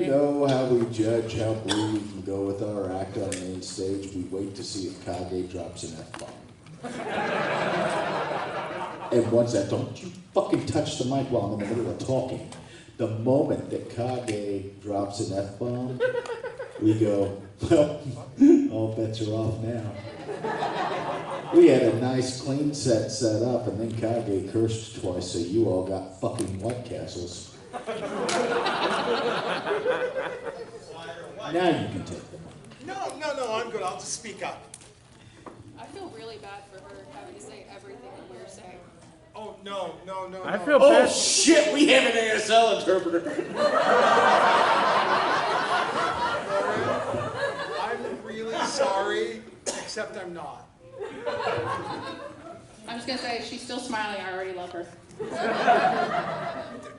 you know how we judge how blue we can go with our act on main stage? We wait to see if Kage drops an F-bomb. And once that, don't you fucking touch the mic while I'm in the middle of talking. The moment that Kage drops an F-bomb, we go, well, all bets are off now. We had a nice clean set up, and then Kage cursed twice, so you all got fucking White Castles. Now you can take them. No, I'm good. I'll just speak up. I feel really bad for her having to say everything that we're saying. Oh, no. I feel bad. Oh shit, we have an ASL interpreter. I'm really sorry, except I'm not. I'm just gonna say, she's still smiling. I already love her.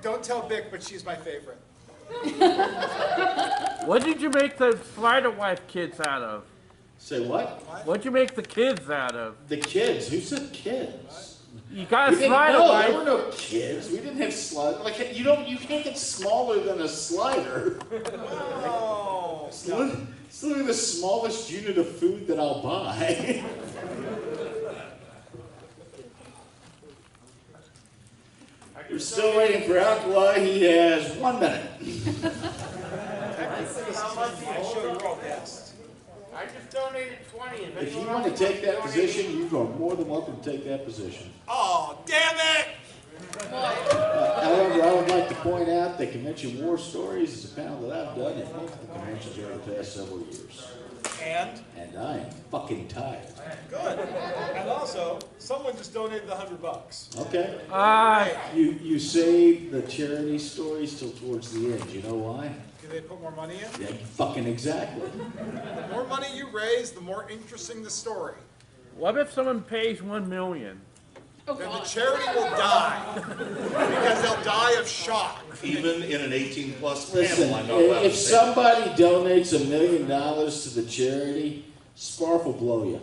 Don't tell Vic, but she's my favorite. What did you make the Slider Wife kids out of? Say what? What'd you make the kids out of? The kids? Who said kids? You got a We didn't Slider know. Wife. There were no kids. We didn't have sliders. Like you can't get smaller than a slider. Oh, It's literally the smallest unit of food that I'll buy. We're still waiting for Alkali. He has 1 minute. I just donated 20. If you want to take that position, you are more than welcome to take that position. Oh, damn it! However, I would like to point out that Convention War Stories is a panel that I've done at multiple conventions over the past several years. And I am fucking tired. good. And also, someone just donated the $100. Okay. Hey. You save the charity stories till towards the end. You know why? Do they put more money in? Yeah, fucking exactly. The more money you raise, the more interesting the story. What if someone pays $1 million? Oh, Then God. the charity will die. Because they'll die of shock. Even in an 18-plus Listen, panel, I'm not allowed to if say somebody donates $1 million to the charity, Sparf will blow you.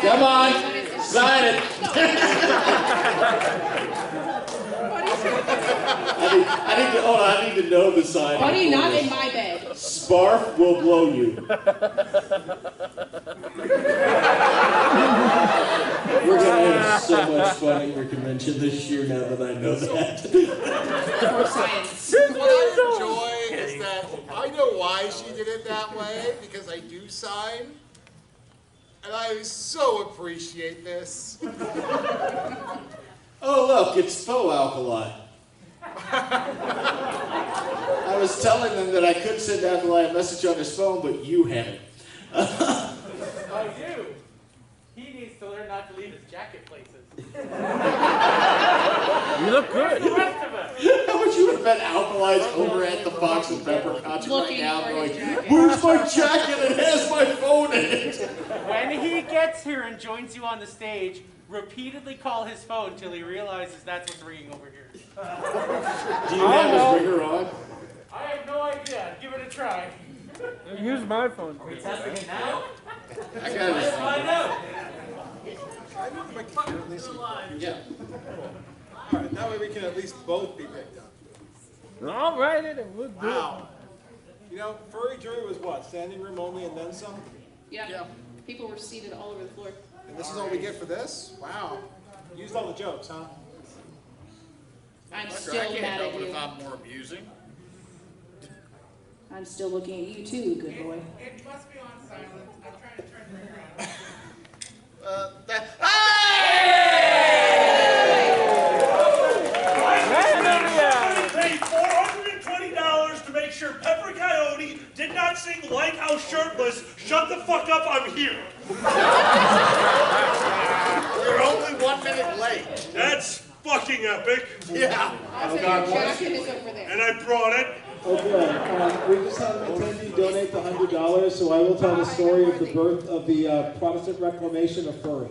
Come on, sign it. I need to know the sign. Buddy, not in my bed. Sparf will blow you. We're gonna have so much fun at your convention this year now that I know that. For science. What I enjoy is that I know why she did it that way, because I do sign. And I so appreciate this. Oh look, it's faux alkali. I was telling them that I could send Alkali a message on his phone, but you have it. Oh, you? He needs to learn not to leave his jacket places. You look good. The rest of us. How much you have bet Alkali's over at the Fox and Pepper concert right Looking now for going, his jacket. where's my jacket? It has my phone in it. When he gets here and joins you on the stage, repeatedly call his phone till he realizes that's what's ringing over here. Do you have his ringer on? I have no idea. Give it a try. Use my phone. Are we testing it now? I got Let's it. find out. Yeah. All right, that way we can at least both be picked up. All right, it would do. Wow. You know, furry jury was what? Standing room only and then some? Yeah. People were seated all over the floor. And this is all we get for this? Wow. Used all the jokes, huh? I'm still mad at you. I'm more amusing. I'm still looking at you too, good boy. It must be on silent. I'm trying to turn it around. Paid $420 to make sure Pepper Coyote did not sing Lighthouse Shirtless. Shut the fuck up, I'm here. You're only 1 minute late. That's fucking epic. Yeah. Also, your jacket is over there. And I brought it. Okay, we just had an attendee donate the $100, so I will tell the story of the birth of the Protestant Reclamation of furry.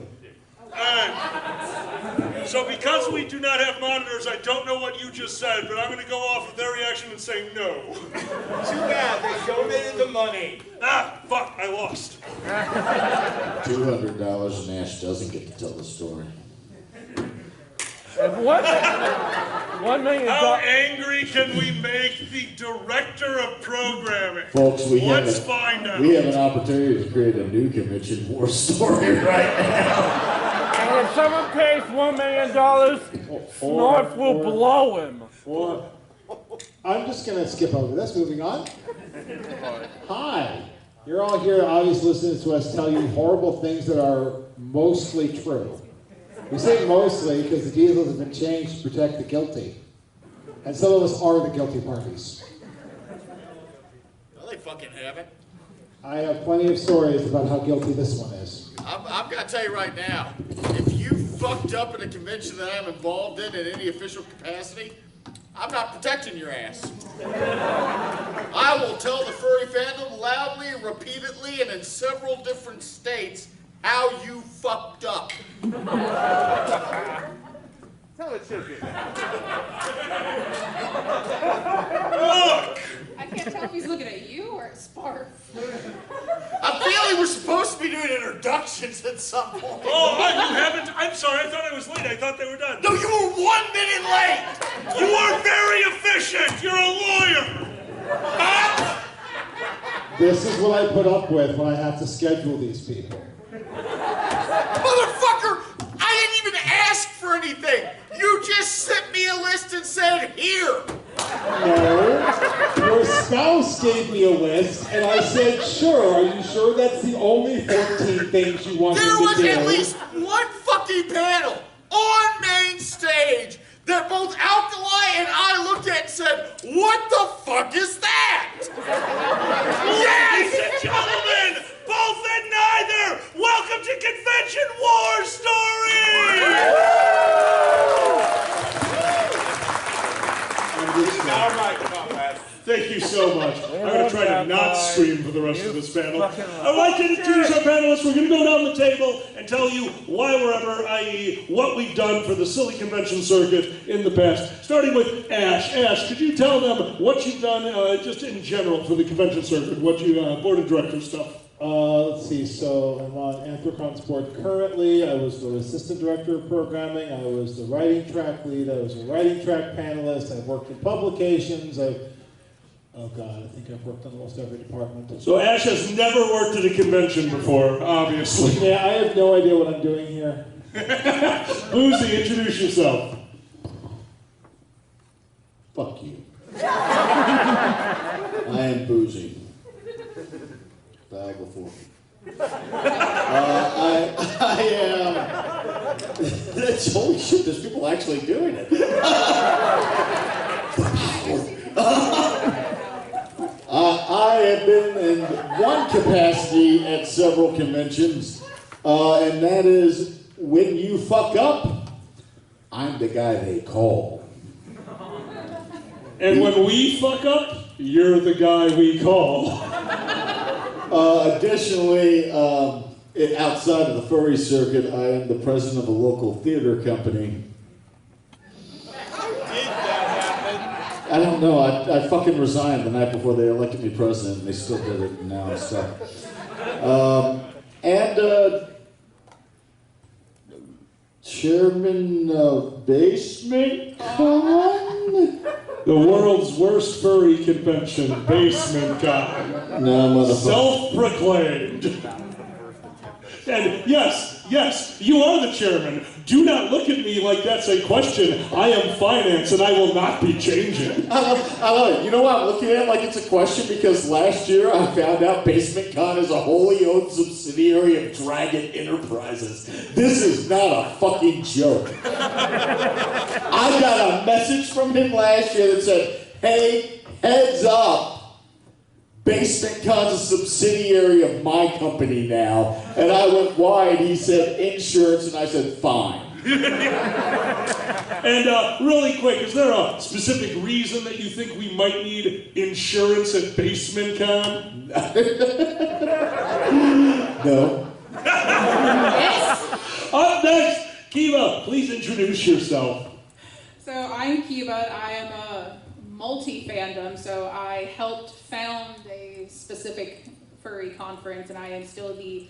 So because we do not have monitors, I don't know what you just said, but I'm going to go off of their reaction and say no. Too bad, they donated the money. Ah, fuck, I lost. $200 and Ash doesn't get to tell the story. $1 million. How angry can we make the director of programming? Folks, Let's find out. we have an opportunity to create a new convention war story right now. And if someone pays $1 million, Snarf will blow him. Or, I'm just going to skip over this. Moving on. Hi. You're all here, obviously, listening to us tell you horrible things that are mostly true. We say mostly because the details have been changed to protect the guilty. And some of us are the guilty parties. No, they fucking haven't. I have plenty of stories about how guilty this one is. I'm gonna tell you right now, if you fucked up in a convention that I'm involved in any official capacity, I'm not protecting your ass. I will tell the furry fandom loudly, repeatedly, and in several different states how you fucked up. Tell it, Chippy. Look! I can't tell if he's looking at you or at Sparf. I'm feeling we're supposed to be doing introductions at some point. Oh, you haven't? I'm sorry, I thought I was late. I thought they were done. No, you were 1 minute late! You are very efficient. You're a lawyer. Huh? This is what I put up with when I have to schedule these people. Motherfucker, I didn't even ask for anything. You just sent me a list and said, here. No, your spouse gave me a list, and I said, sure. Are you sure that's the only 14 things you want me There to was do? at least one fucking panel on main stage that both Alkali and I looked at and said, what the fuck is that? Ladies and gentlemen, both and neither, welcome to Convention War Story! All right, comrade. Thank you so much. I'm going to try to not scream for the rest of this panel. I'd like to introduce our panelists. We're going to go down the table and tell you why we're ever, i.e. what we've done for the silly convention circuit in the past. Starting with Ash. Ash, could you tell them what you've done just in general for the convention circuit, what you, board of directors stuff? Let's see, so I'm on Anthrocon's board currently. I was the assistant director of programming. I was the writing track lead. I was a writing track panelist. I've worked in publications. Oh God, I think I've worked on almost every department. So Ash has never worked at a convention before, obviously. Yeah, I have no idea what I'm doing here. Boozy, introduce yourself. Fuck you. I am Boozy. Bag before. I am. That's holy shit. There's people actually doing it. I have been in one capacity at several conventions, and that is when you fuck up, I'm the guy they call. And when we fuck up, you're the guy we call. Additionally, outside of the furry circuit, I am the president of a local theater company. How did that happen? I don't know. I fucking resigned the night before they elected me president, and they still did it now. So, Chairman of Basement Con? The world's worst furry convention, Basement Con. No, motherfucker. Self-proclaimed. And yes, you are the chairman. Do not look at me like that's a question. I am finance and I will not be changing. I love it. You know why I'm looking at it like it's a question? Because last year I found out Basement Con is a wholly owned subsidiary of Dragon Enterprises. This is not a fucking joke. I got a message from him last year that said, hey, heads up. Basement Con's a subsidiary of my company now. And I went, why? And he said, insurance. And I said, fine. And really quick, is there a specific reason that you think we might need insurance at Basement Con? No. Up next, Kiva, please introduce yourself. So I'm Kiva. I am a multi-fandom, so I helped found a specific furry conference, and I am still the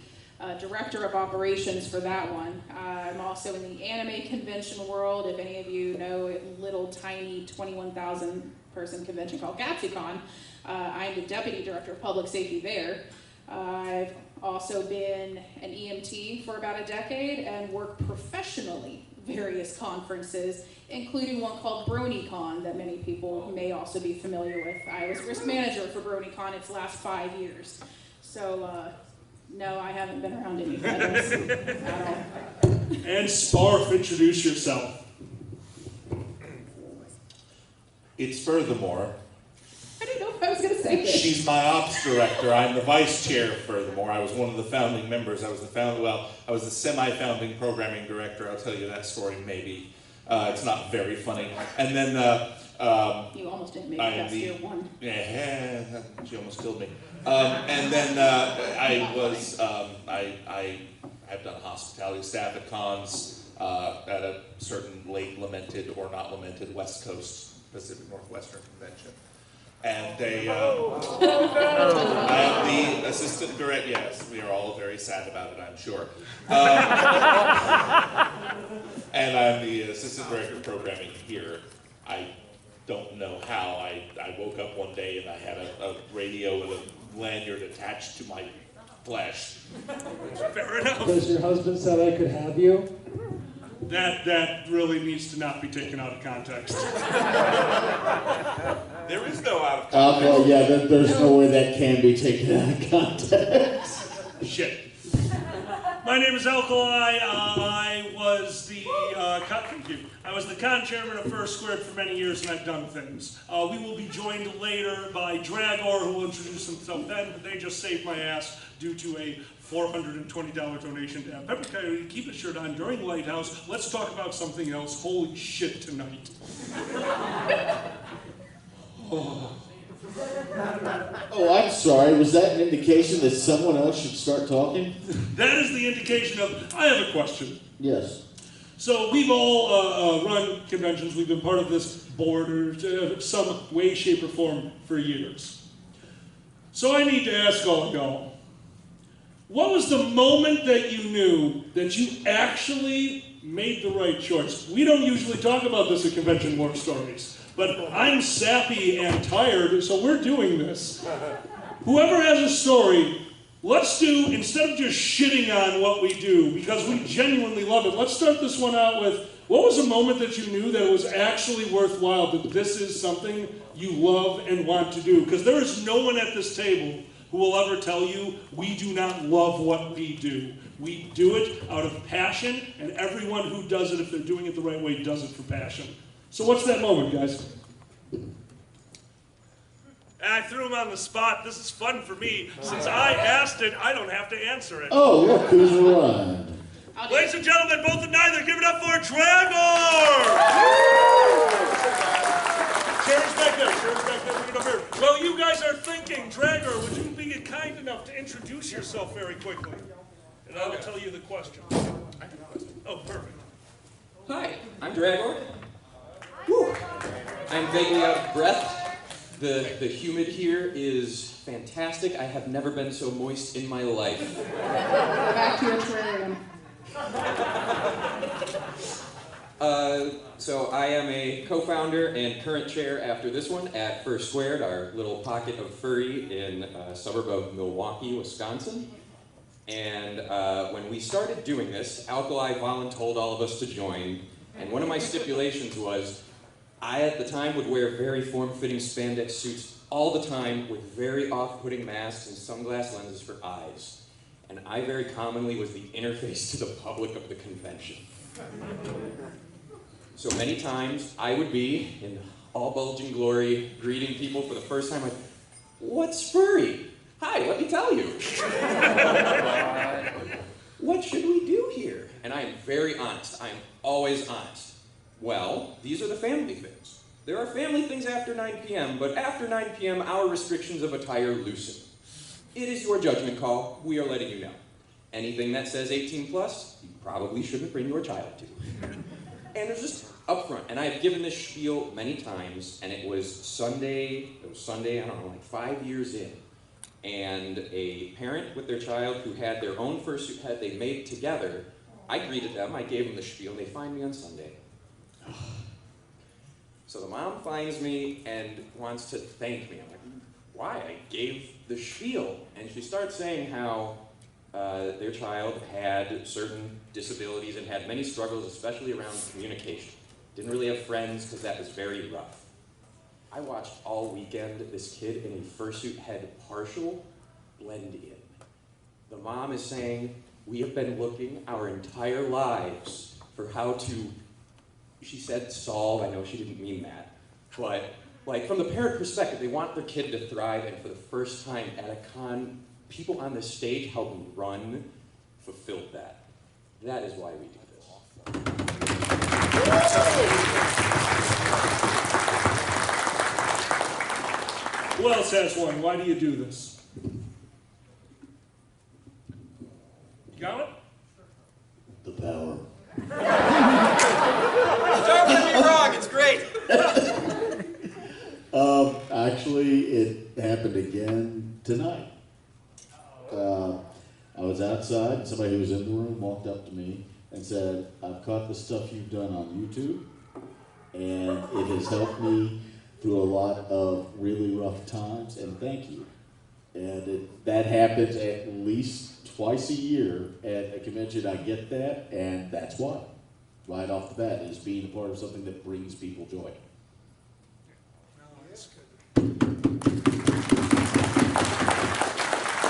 director of operations for that one. I'm also in the anime convention world. If any of you know a little tiny 21,000 person convention called GapsyCon, I'm the deputy director of public safety there. I've also been an EMT for about a decade and worked professionally various conferences, including one called BronyCon that many people may also be familiar with. I was risk manager for BronyCon its last 5 years. So, no, I haven't been around any feathers at all. And Sparf, introduce yourself. It's furthermore. I didn't know if I was going to say this. She's my ops director. I'm the vice chair, furthermore. I was one of the founding members. I was the semi-founding programming director. I'll tell you that story maybe. It's not very funny. And then you almost didn't make it past year one. Yeah, she almost killed me. And then I've done hospitality staff at cons at a certain late lamented or not lamented West Coast Pacific Northwestern convention. And I am the assistant director. Yes, we are all very sad about it, I'm sure. And I'm the assistant director of programming here. I don't know how. I woke up one day and I had a radio with a lanyard attached to my flesh. Fair enough. Because your husband said I could have you? That really needs to not be taken out of context. There is no out of context. Well, yeah, there's no way that can be taken out of context. Shit. My name is Alkali. I was the con chairman of First Squared for many years, and I've done things. We will be joined later by Dragor, who will introduce himself then, but they just saved my ass due to a $420 donation to Pepper Coyote. Keep a shirt on during Lighthouse. Let's talk about something else. Holy shit tonight. Oh, I'm sorry. Was that an indication that someone else should start talking? That is the indication of, I have a question. Yes. So we've all run conventions. We've been part of this board or some way, shape, or form for years. So I need to ask all of y'all, what was the moment that you knew that you actually made the right choice? We don't usually talk about this at Convention War Stories, but I'm sappy and tired, so we're doing this. Whoever has a story, let's do, instead of just shitting on what we do, because we genuinely love it, let's start this one out with, what was a moment that you knew that it was actually worthwhile, that this is something you love and want to do? Because there is no one at this table who will ever tell you we do not love what we do. We do it out of passion, and everyone who does it, if they're doing it the right way, does it for passion. So what's that moment, guys? I threw him on the spot. This is fun for me. Since I asked it, I don't have to answer it. Oh, look who's around. Ladies and gentlemen, both and neither, give it up for Dragor! Chairs back there, bring it over here. Well, you guys are thinking, Dragor, would you be kind enough to introduce yourself very quickly? And I will tell you the question. Oh, perfect. Hi, I'm Dragor. Woo. I'm vaguely out of breath. The humid here is fantastic. I have never been so moist in my life. Back to your terrarium. So I am a co-founder and current chair after this one at First Squared, our little pocket of furry in a suburb of Milwaukee, Wisconsin. And when we started doing this, Alkali voluntold all of us to join. And one of my stipulations was, I at the time would wear very form-fitting spandex suits all the time with very off-putting masks and sunglass lenses for eyes. And I very commonly was the interface to the public of the convention. So many times I would be, in all bulging glory, greeting people for the first time, like, what's furry? Hi, let me tell you. What should we do here? And I am very honest. I am always honest. Well, these are the family things. There are family things after 9 p.m., but after 9 p.m., our restrictions of attire loosen. It is your judgment call. We are letting you know. Anything that says 18 plus, you probably shouldn't bring your child to. And it's just upfront. And I've given this spiel many times, and it was Sunday, I don't know, like 5 years in. and a parent with their child who had their own fursuit head they made together. I greeted them, I gave them the spiel, they find me on Sunday. So the mom finds me and wants to thank me. I'm like, why? I gave the spiel. And she starts saying how their child had certain disabilities and had many struggles, especially around communication. Didn't really have friends because that was very rough. I watched all weekend this kid in a fursuit head partial blend in. The mom is saying, we have been looking our entire lives for how to, she said solve, I know she didn't mean that, but like from the parent perspective, they want their kid to thrive, and for the first time at a con, people on the stage helping run fulfilled that. That is why we do this. Who else has one? Why do you do this? You got it? The power. Don't get me wrong, it's great. Actually, it happened again tonight. I was outside, and somebody who was in the room walked up to me and said, I've caught the stuff you've done on YouTube, and it has helped me through a lot of really rough times, and thank you. And that happens at least twice a year at a convention. I get that, and that's why. Right off the bat is being a part of something that brings people joy.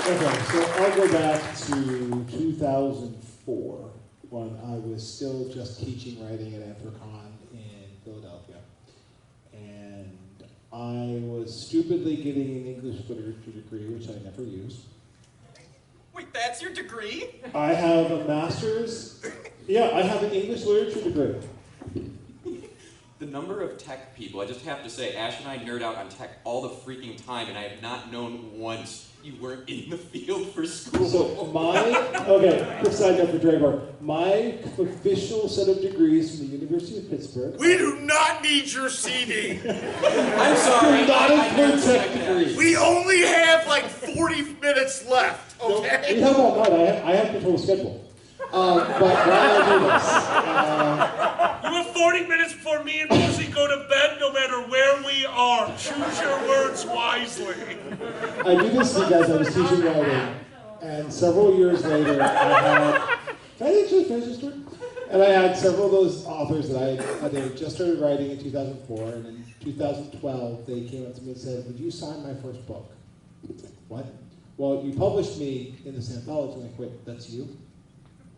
Okay, so I'll go back to 2004 when I was still just teaching writing at Anthrocon in Philadelphia. And I was stupidly getting an English literature degree, which I never used. Wait, that's your degree? I have a master's. Yeah, I have an English literature degree. The number of tech people, I just have to say, Ash and I nerd out on tech all the freaking time, and I have not known once you weren't in the field for school. So okay, quick side note for Dragor. My official set of degrees from the University of Pittsburgh. We do not need your CD. I'm sorry. Not include tech degrees. We only have like 40 minutes left, okay? We have all night. I have control of schedule. But while I do this, You have 40 minutes before me and Lucy go to bed, no matter where we are. Choose your words wisely. I do this because I was teaching writing, and several years later, I had. Can I actually finish this story? And I had several of those authors that they had just started writing in 2004, and in 2012, they came up to me and said, "Would you sign my first book?" I was like, "What?" "Well, you published me in this anthology." I'm like, "Wait, that's you?"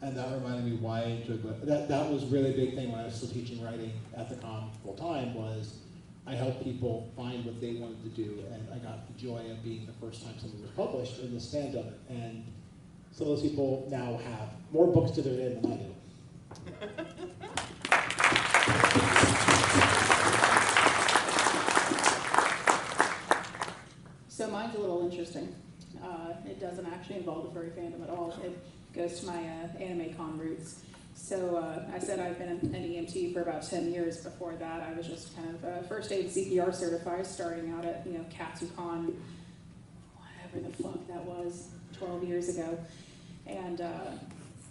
And that reminded me why I enjoyed it. That was a really big thing when I was still teaching writing at the con full time, was I helped people find what they wanted to do, and I got the joy of being the first time something was published in this fandom. And some of those people now have more books to their name than I do. So mine's a little interesting. It doesn't actually involve the furry fandom at all. It goes to my anime con roots. So I said I've been an EMT for about 10 years. Before that, I was just kind of first aid CPR certified, starting out at KatsuCon, whatever the fuck that was, 12 years ago. And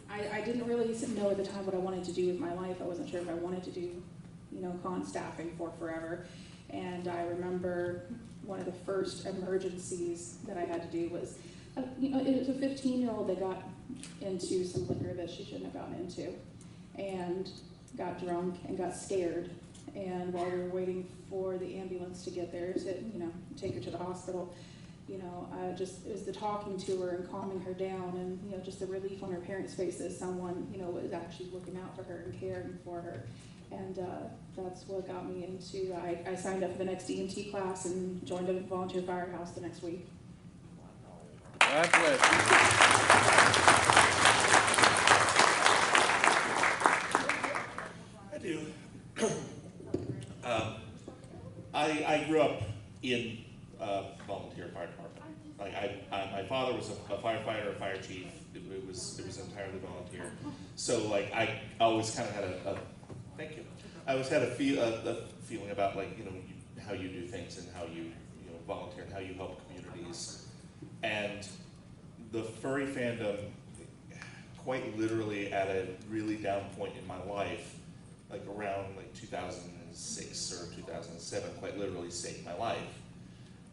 I didn't really know at the time what I wanted to do with my life. I wasn't sure if I wanted to do, con staffing for forever. And I remember one of the first emergencies that I had to do was, it was a 15-year-old that got into some liquor that she shouldn't have gotten into, and got drunk and got scared. And while we were waiting for the ambulance to get there to, take her to the hospital, it was the talking to her and calming her down, and just the relief on her parents' faces. Someone, was actually looking out for her and caring for her. And that's what got me into, I signed up for the next EMT class and joined a volunteer firehouse the next week. That's it. I do. I grew up in volunteer fire department. My father was a firefighter, a fire chief. It was entirely volunteer. So I always kind of had thank you. I always had a feeling about how you do things and how you volunteer and how you help communities. And the furry fandom, quite literally at a really down point in my life, like around like 2006 or 2007, quite literally saved my life.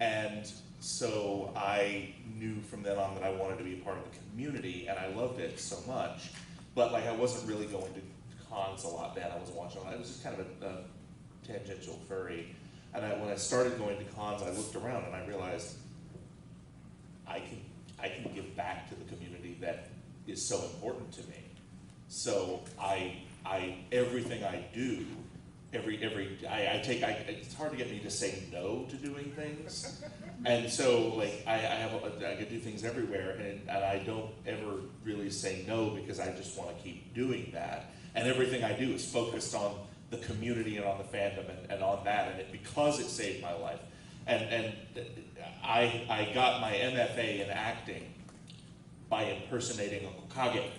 And so I knew from then on that I wanted to be a part of the community, and I loved it so much. But like I wasn't really going to cons a lot then. I wasn't watching. I was just kind of a tangential furry. And when I started going to cons, I looked around and I realized I can give back to the community that is so important to me. So everything I do, it's hard to get me to say no to doing things. And so like I could do things everywhere, and I don't ever really say no because I just want to keep doing that. And everything I do is focused on the community and on the fandom and on that, and because it saved my life. And I got my MFA in acting by impersonating Uncle Kage.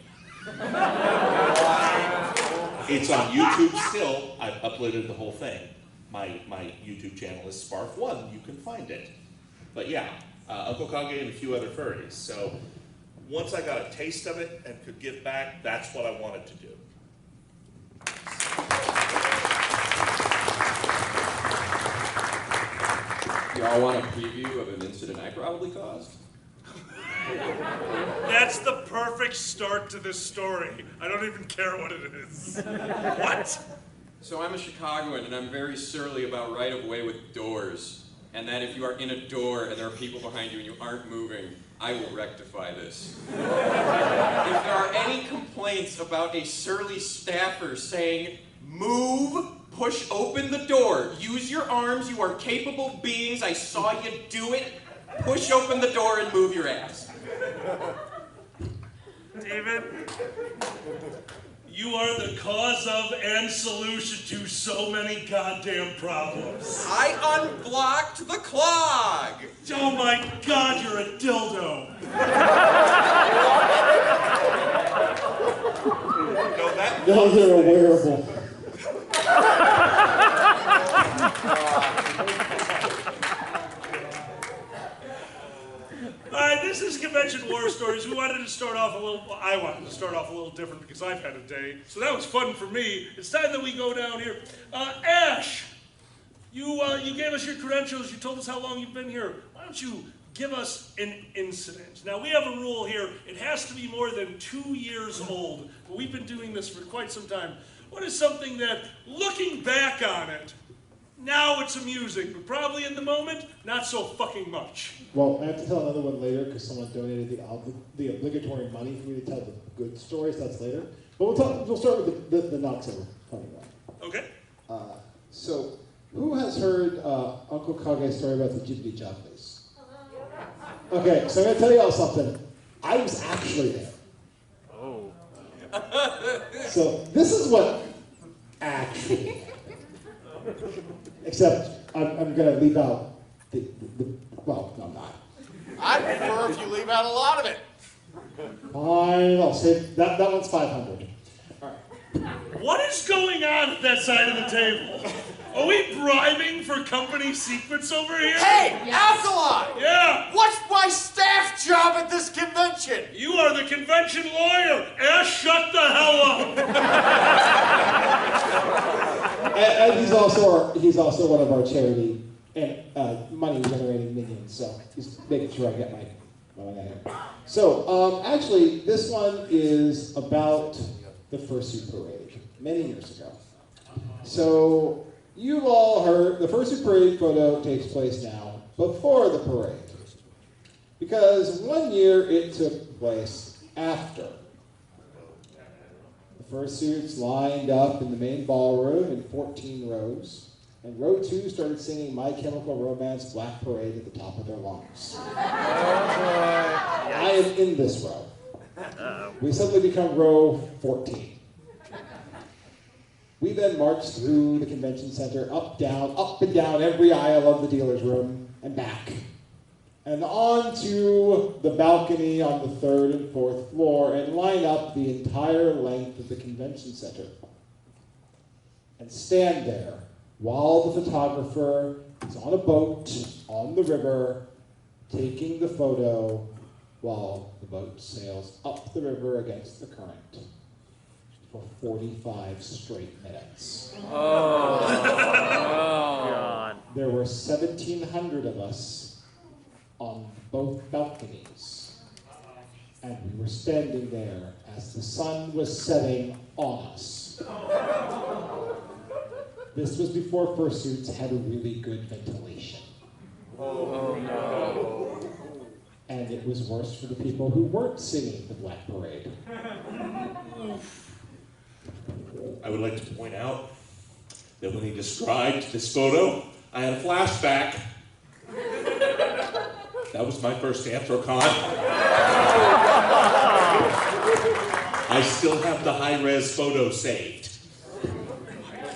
It's on YouTube still. I've uploaded the whole thing. My YouTube channel is Sparf1. You can find it. But yeah, Uncle Kage and a few other furries. So once I got a taste of it and could give back, that's what I wanted to do. Y'all want a preview of an incident I probably caused? That's the perfect start to this story. I don't even care what it is. What? So I'm a Chicagoan, and I'm very surly about right-of-way with doors. And that if you are in a door and there are people behind you and you aren't moving, I will rectify this. If there are any complaints about a surly staffer saying, "Move, push open the door, use your arms, you are capable beings, I saw you do it, push open the door and move your ass." David, you are the cause of and solution to so many goddamn problems. I unblocked the clog! Oh my God, you're a dildo. No, they're a wearable. All right, this is Convention War Stories. I wanted to start off a little different because I've had a day. So that was fun for me. It's time that we go down here. Ash, you gave us your credentials. You told us how long you've been here. Why don't you give us an incident? Now, we have a rule here. It has to be more than 2 years old. But we've been doing this for quite some time. What is something that, looking back on it, now it's amusing, but probably in the moment, not so fucking much. Well, I have to tell another one later because someone donated the obligatory money for me to tell the good stories. That's later. But we'll start with the not so funny one. Okay. So, who has heard Uncle Kage's story about the Jibbity Jobblies? Okay, so I'm going to tell you all something. I was actually there. Oh. So, this is what actually except I'm going to leave out well, no, I'm not. I prefer if you leave out a lot of it. Fine, I'll say that one's 500. All right. What is going on at that side of the table? Are we bribing for company secrets over here? Hey, Alkali! Yeah! What's my staff job at this convention? You are the convention lawyer! Ash, shut the hell up! And he's also one of our charity and money-generating minions, so he's making sure I get my money out. So, actually, this one is about the Fursuit Parade, many years ago. So, you've all heard, the Fursuit Parade photo takes place now, before the parade. Because 1 year it took place after. The fursuits lined up in the main ballroom in 14 rows, and row 2 started singing My Chemical Romance Black Parade at the top of their lungs. I am in this row. We suddenly become row 14. We then marched through the convention center, up and down every aisle of the dealer's room, and back. And on to the balcony on the 3rd and 4th floor, and line up the entire length of the convention center. And stand there while the photographer is on a boat on the river, taking the photo while the boat sails up the river against the current for 45 straight minutes. Oh, God. There were 1,700 of us on both balconies, and we were standing there as the sun was setting on us. This was before fursuits had a really good ventilation. Oh, no. And it was worse for the people who weren't singing the Black Parade. I would like to point out that when he described this photo, I had a flashback. That was my first Anthrocon. I still have the high-res photo saved.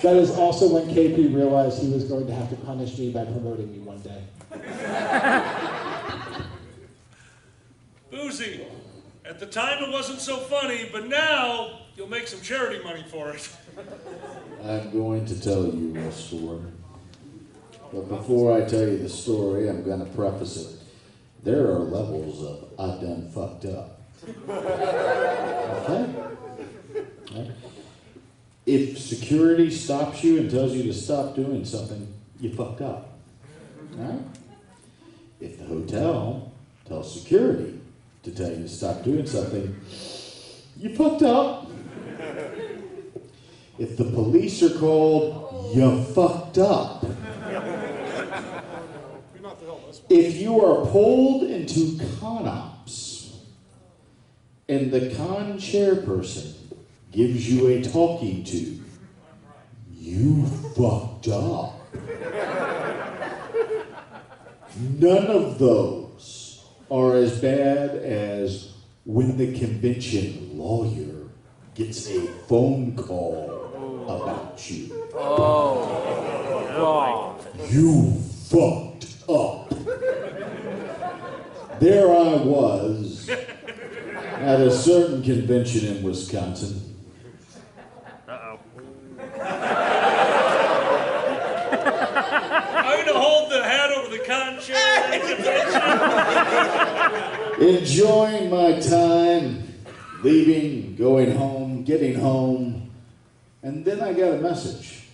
That is also when KP realized he was going to have to punish me by promoting me one day. Boozy, at the time it wasn't so funny, but now you'll make some charity money for it. I'm going to tell you a story. But before I tell you the story, I'm going to preface it. There are levels of I done fucked up. Okay? Right? If security stops you and tells you to stop doing something, you fucked up. Right? If the hotel tells security to tell you to stop doing something, you fucked up. If the police are called, you fucked up. If you are pulled into con ops and the con chairperson gives you a talking to, you fucked up. None of those are as bad as when the convention lawyer gets a phone call about you. Oh, God. You fucked up. There I was at a certain convention in Wisconsin. Uh-oh. I'm going to hold the hat over the con chair at the convention. Enjoying my time, leaving, going home, getting home, and then I got a message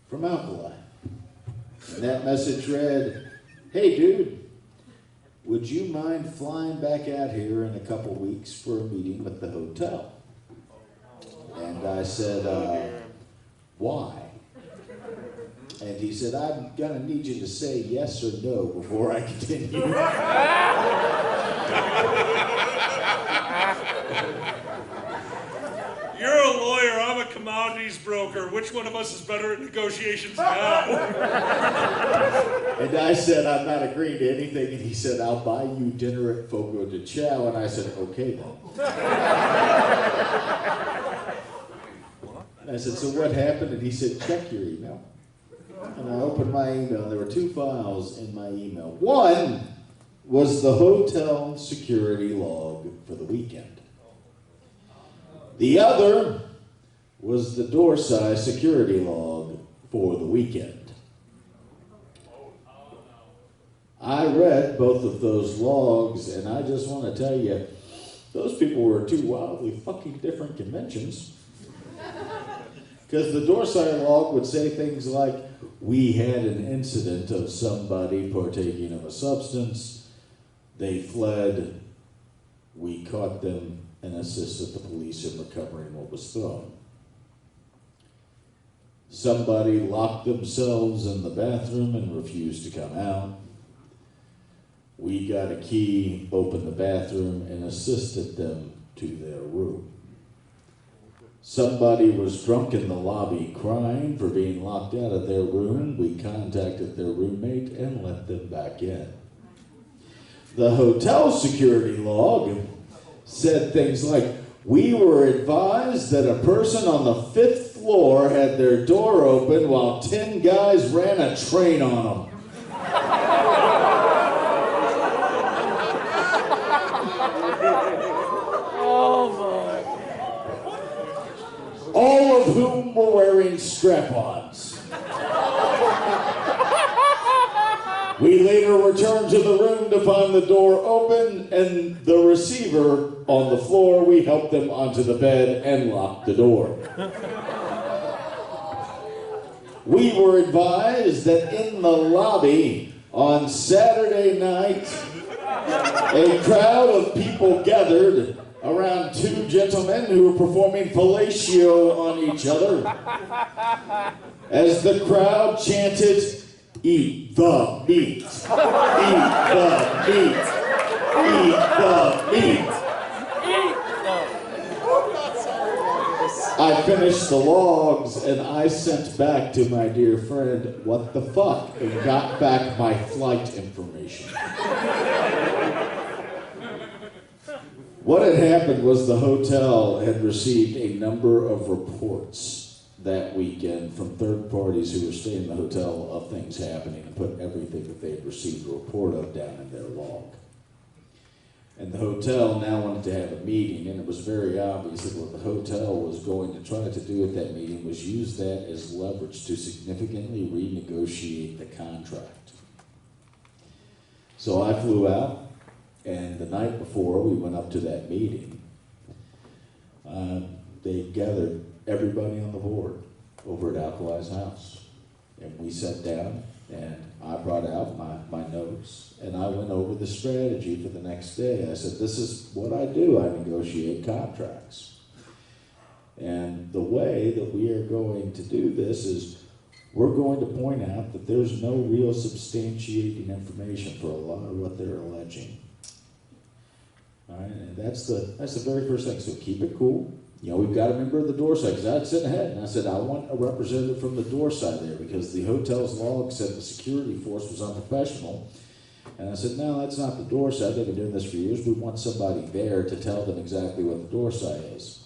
from Alkali. And that message read, "Hey dude, would you mind flying back out here in a couple weeks for a meeting with the hotel?" And I said, why? And he said, "I'm gonna need you to say yes or no before I continue." You're a lawyer, I'm a commodities broker. Which one of us is better at negotiations now? And I said, "I'm not agreeing to anything." And he said, "I'll buy you dinner at Fogo de Chao." And I said, "Okay then." And I said, "So what happened?" And he said, "Check your email." And I opened my email. There were two files in my email. One was the hotel security log for the weekend. The other was the door size security log for the weekend. I read both of those logs, and I just want to tell you, those people were two wildly fucking different conventions. Because the door size log would say things like, "We had an incident of somebody partaking of a substance. They fled. We caught them and assisted the police in recovering what was thrown. Somebody locked themselves in the bathroom and refused to come out. We got a key, opened the bathroom, and assisted them to their room. Somebody was drunk in the lobby crying for being locked out of their room. We contacted their roommate and let them back in. The hotel security log said things like, we were advised that a person on the 5th floor had their door open while 10 guys ran a train on them. All of whom were wearing strap-ons. We later returned to the room to find the door open and the receiver on the floor. We helped them onto the bed and locked the door. We were advised that in the lobby on Saturday night, a crowd of people gathered around two gentlemen who were performing fellatio on each other as the crowd chanted, "Eat the meat, eat the meat, eat the meat." I finished the logs and I sent back to my dear friend, "What the fuck?" and got back my flight information. What had happened was the hotel had received a number of reports that weekend from third parties who were staying in the hotel of things happening and put everything that they had received a report of down in their log. And the hotel now wanted to have a meeting, and it was very obvious that what the hotel was going to try to do at that meeting was use that as leverage to significantly renegotiate the contract. So I flew out, and the night before we went up to that meeting, they gathered everybody on the board over at Alkali's house. And we sat down, and I brought out my notes, and I went over the strategy for the next day. I said, this is what I do. I negotiate contracts. And the way that we are going to do this is we're going to point out that there's no real substantiating information for a lot of what they're alleging. All right, and that's the very first thing. So keep it cool. You know, we've got a member of the door side, because I'd sit ahead and I said, I want a representative from the door side there, because the hotel's log said the security force was unprofessional. And I said, no, that's not the door side. They've been doing this for years. We want somebody there to tell them exactly what the door side is.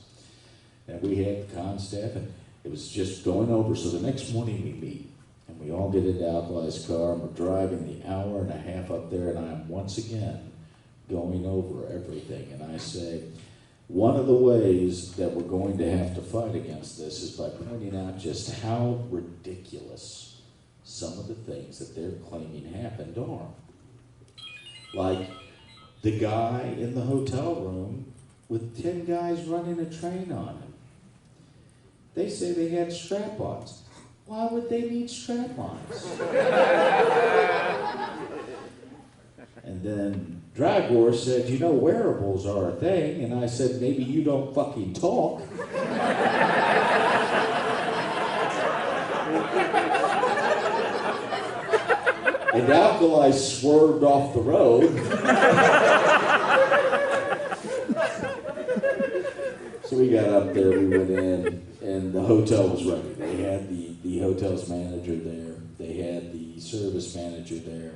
And we had the con staff, and it was just going over. So the next morning we meet, and we all get into Alkali's car, and we're driving the hour and a half up there, and I am once again going over everything. And I say, one of the ways that we're going to have to fight against this is by pointing out just how ridiculous some of the things that they're claiming happened are. Like the guy in the hotel room with 10 guys running a train on him. They say they had strap-ons. Why would they need strap-ons? And then Dragor said, you know, wearables are a thing. And I said, maybe you don't fucking talk. And Alkali swerved off the road. So we got up there, we went in, and the hotel was ready. They had the hotel's manager there. They had the service manager there.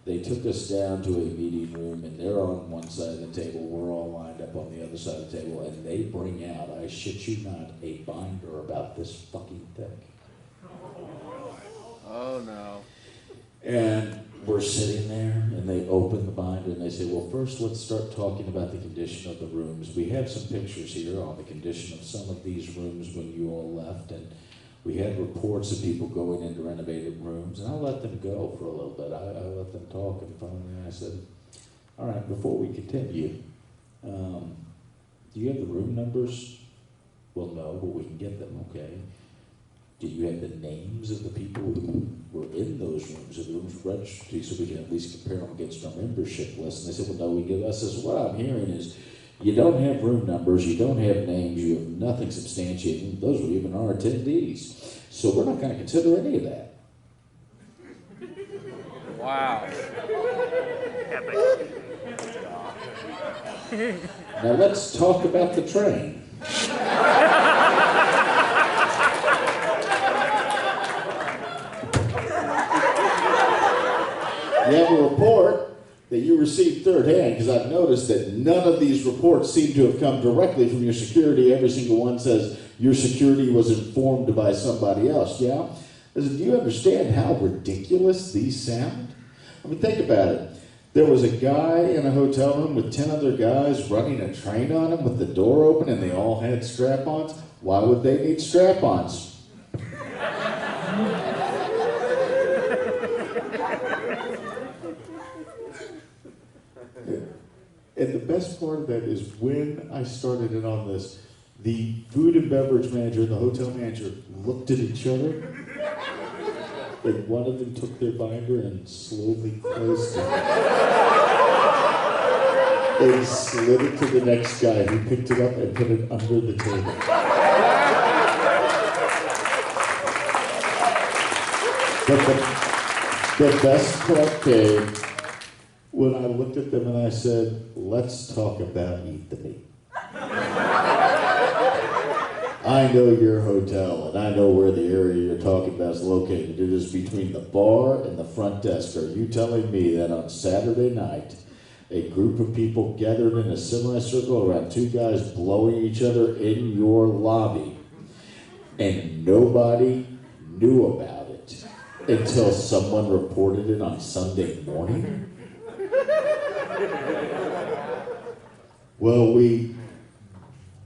They took us down to a meeting room, and they're on one side of the table. We're all lined up on the other side of the table, and they bring out, I shit you not, a binder about this fucking thick. Oh, no. And we're sitting there, and they open the binder, and they say, well, first let's start talking about the condition of the rooms. We have some pictures here on the condition of some of these rooms when you all left, and we had reports of people going into renovated rooms, and I let them go for a little bit. I let them talk, and finally I said, all right, before we continue, do you have the room numbers? Well, no, but we can get them, okay. Do you have the names of the people who were in those rooms, or the rooms registry, so we can at least compare them against our membership list? And they said, well, no, we give us. I said, what I'm hearing is, you don't have room numbers, you don't have names, you have nothing substantiating. Those were even our attendees. So we're not going to consider any of that. Wow. Now let's talk about the train. You have a report that you received third hand, because I've noticed that none of these reports seem to have come directly from your security. Every single one says your security was informed by somebody else, yeah? I said, do you understand how ridiculous these sound? I mean, think about it. There was a guy in a hotel room with 10 other guys running a train on him with the door open, and they all had strap-ons. Why would they need strap-ons? And the best part of that is when I started in on this, the food and beverage manager and the hotel manager looked at each other, and one of them took their binder and slowly closed it. And slid it to the next guy who picked it up and put it under the table. But the best part came when I looked at them and I said, let's talk about Eat the Meat. I know your hotel, and I know where the area you're talking about is located. It is between the bar and the front desk. Are you telling me that on Saturday night, a group of people gathered in a semicircle around two guys blowing each other in your lobby, and nobody knew about it until someone reported it on Sunday morning? Well,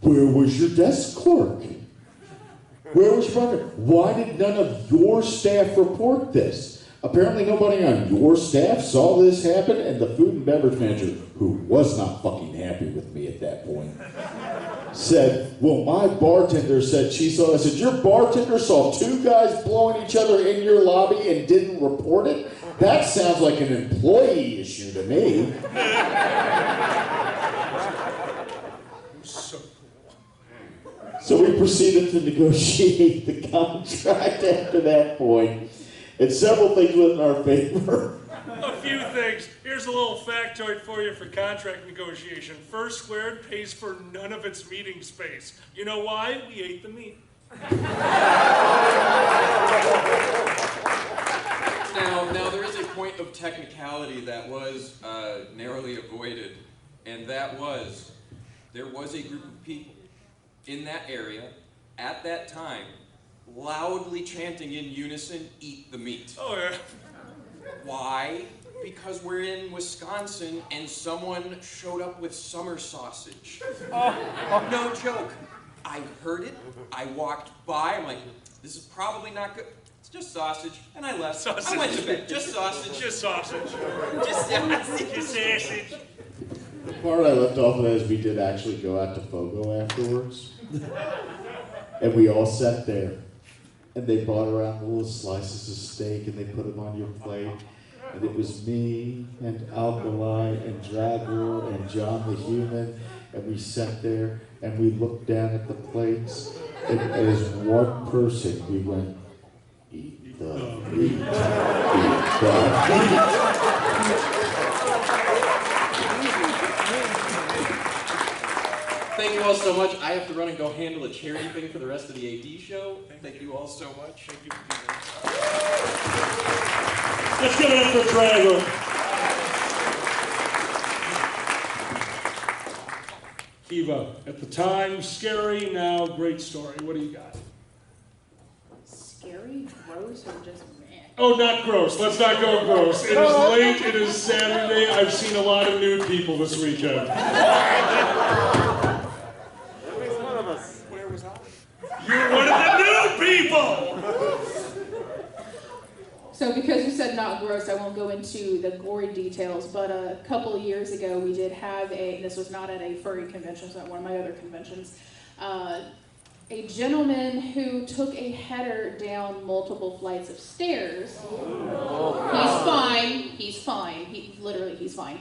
where was your desk clerk? Where was your partner? Why did none of your staff report this? Apparently nobody on your staff saw this happen, and the food and beverage manager, who was not fucking happy with me at that point, said, well, my bartender said she saw it. I said, your bartender saw two guys blowing each other in your lobby and didn't report it? That sounds like an employee issue to me. So we proceeded to negotiate the contract after that point, and several things went in our favor. A few things. Here's a little factoid for you for contract negotiation. First Squared pays for none of its meeting space. You know why? We ate the meat. Now there is a point of technicality that was narrowly avoided, and that was, there was a group of people in that area at that time loudly chanting in unison, eat the meat. Oh, yeah. Why? Because we're in Wisconsin and someone showed up with summer sausage. No joke. I heard it, I walked by, I'm like, this is probably not good. It's just sausage, and I left. Sausage. I went to bed. Just sausage. Just sausage. Just sausage. Just sausage. The part I left off of is we did actually go out to Fogo afterwards. And we all sat there. And they brought around the little slices of steak and they put them on your plate. And it was me and Alkali and Dragor and John the Human. And we sat there and we looked down at the plates. And as one person, we went, eat the meat. Eat the meat. Thank you all so much. I have to run and go handle a charity thing for the rest of the AD show. Thank you all so much. Thank you for being Let's give it up for Dragor. Kiva, at the time, scary, now great story. What do you got? Scary, gross, or just meh? Oh, not gross. Let's not go gross. It is late. It is Saturday. I've seen a lot of nude people this weekend. You're one of the new people! So because you said not gross, I won't go into the gory details, but a couple of years ago we did have this was not at a furry convention, it's at one of my other conventions, a gentleman who took a header down multiple flights of stairs. He's fine, he's fine.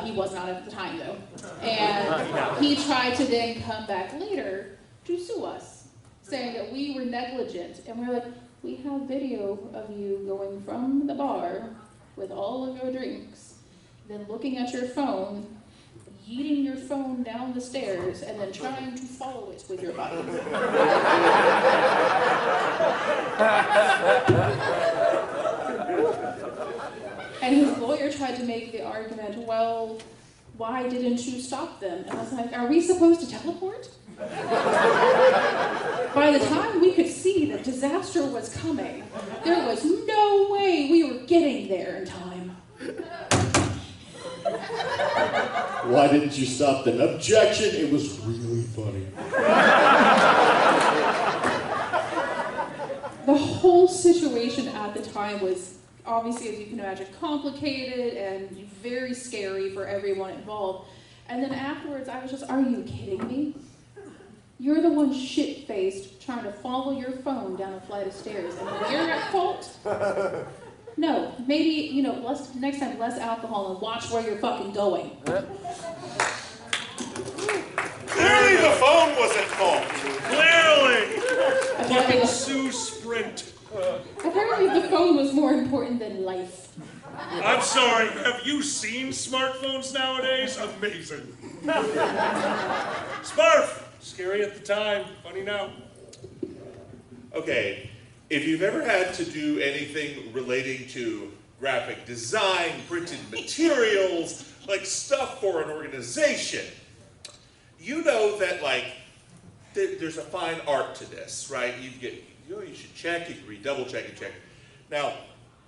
He was not at the time though. And he tried to then come back later to sue us, saying that we were negligent, and we're like, we have video of you going from the bar with all of your drinks, then looking at your phone, yeeting your phone down the stairs, and then trying to follow it with your body. And his lawyer tried to make the argument, well, why didn't you stop them? And I was like, are we supposed to teleport? By the time we could see that disaster was coming, there was no way we were getting there in time. Why didn't you stop them? Objection, it was really funny. The whole situation at the time was obviously, as you can imagine, complicated and very scary for everyone involved. And then afterwards, I was just, are you kidding me? You're the one shit-faced trying to follow your phone down a flight of stairs, and when you're at fault, no, maybe, you know, next time less alcohol and watch where you're fucking going. Clearly the phone was at fault. Clearly! Fucking Sue Sprint. Apparently the phone was more important than life. I'm sorry, have you seen smartphones nowadays? Amazing. Smurf! Scary at the time, funny now. Okay, if you've ever had to do anything relating to graphic design, printed materials, like stuff for an organization, you know that like there's a fine art to this, right? You should check, you can read, double check and check. Now,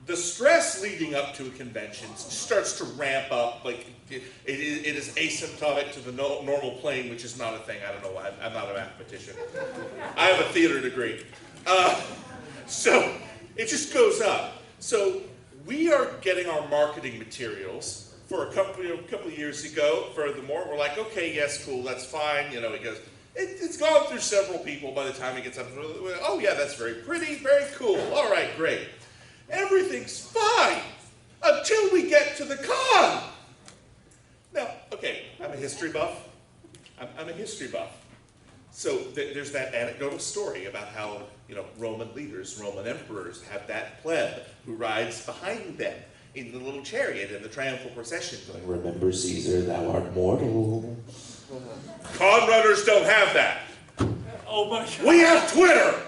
the stress leading up to a convention starts to ramp up, like it is asymptotic to the normal plane, which is not a thing. I don't know why. I'm not a mathematician. I have a theater degree. So it just goes up. So we are getting our marketing materials for a couple of years ago. Furthermore, we're like, okay, yes, cool, that's fine. You know, it goes. It's gone through several people by the time it gets up. Oh yeah, that's very pretty, very cool. All right, great. Everything's fine until we get to the con. Now, okay, I'm a history buff. I'm a history buff. So there's that anecdotal story about how, you know, Roman leaders, Roman emperors have that pleb who rides behind them in the little chariot in the triumphal procession. Remember, Caesar, thou art mortal. Con runners don't have that. Oh my God. We have Twitter.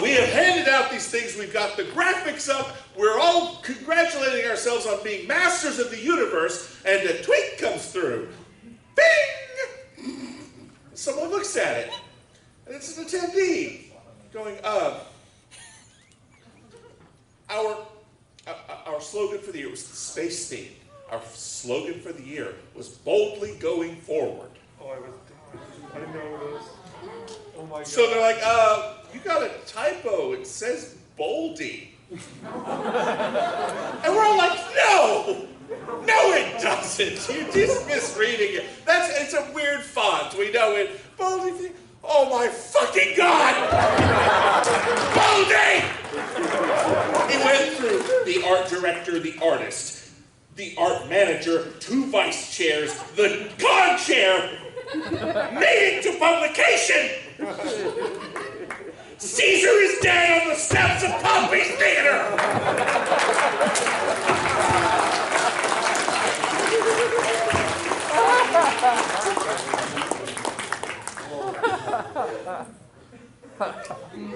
We have handed out these things, we've got the graphics up, we're all congratulating ourselves on being masters of the universe, and a tweet comes through. Bing! Someone looks at it, and it's an attendee going, our slogan for the year was the space theme. Our slogan for the year was boldly going forward. Oh, I didn't know what it was. Oh my God. So they're like, you got a typo, it says Boldy. And we're all like, no, it doesn't. You're just misreading it. It's a weird font, we know it. Boldy, oh my fucking God! Boldy! He went through the art director, the artist, the art manager, 2 vice chairs, the con chair, meeting to publication! Caesar is dead on the steps of Pompey's Theater!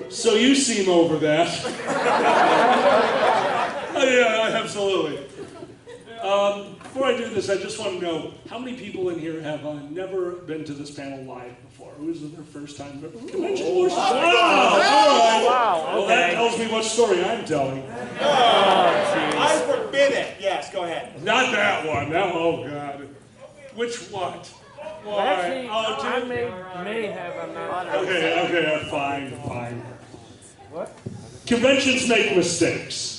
So you seem over that. Yeah, absolutely. Before I do this, I just want to know how many people in here have never been to this panel live before? Who is their first time? Convention? Wow! Well, that tells me what story I'm telling. I forbid it. Yes, go ahead. Not that one. Oh God. Which what? Why? Actually, I may have. I'm not. Okay, fine. What? Conventions make mistakes.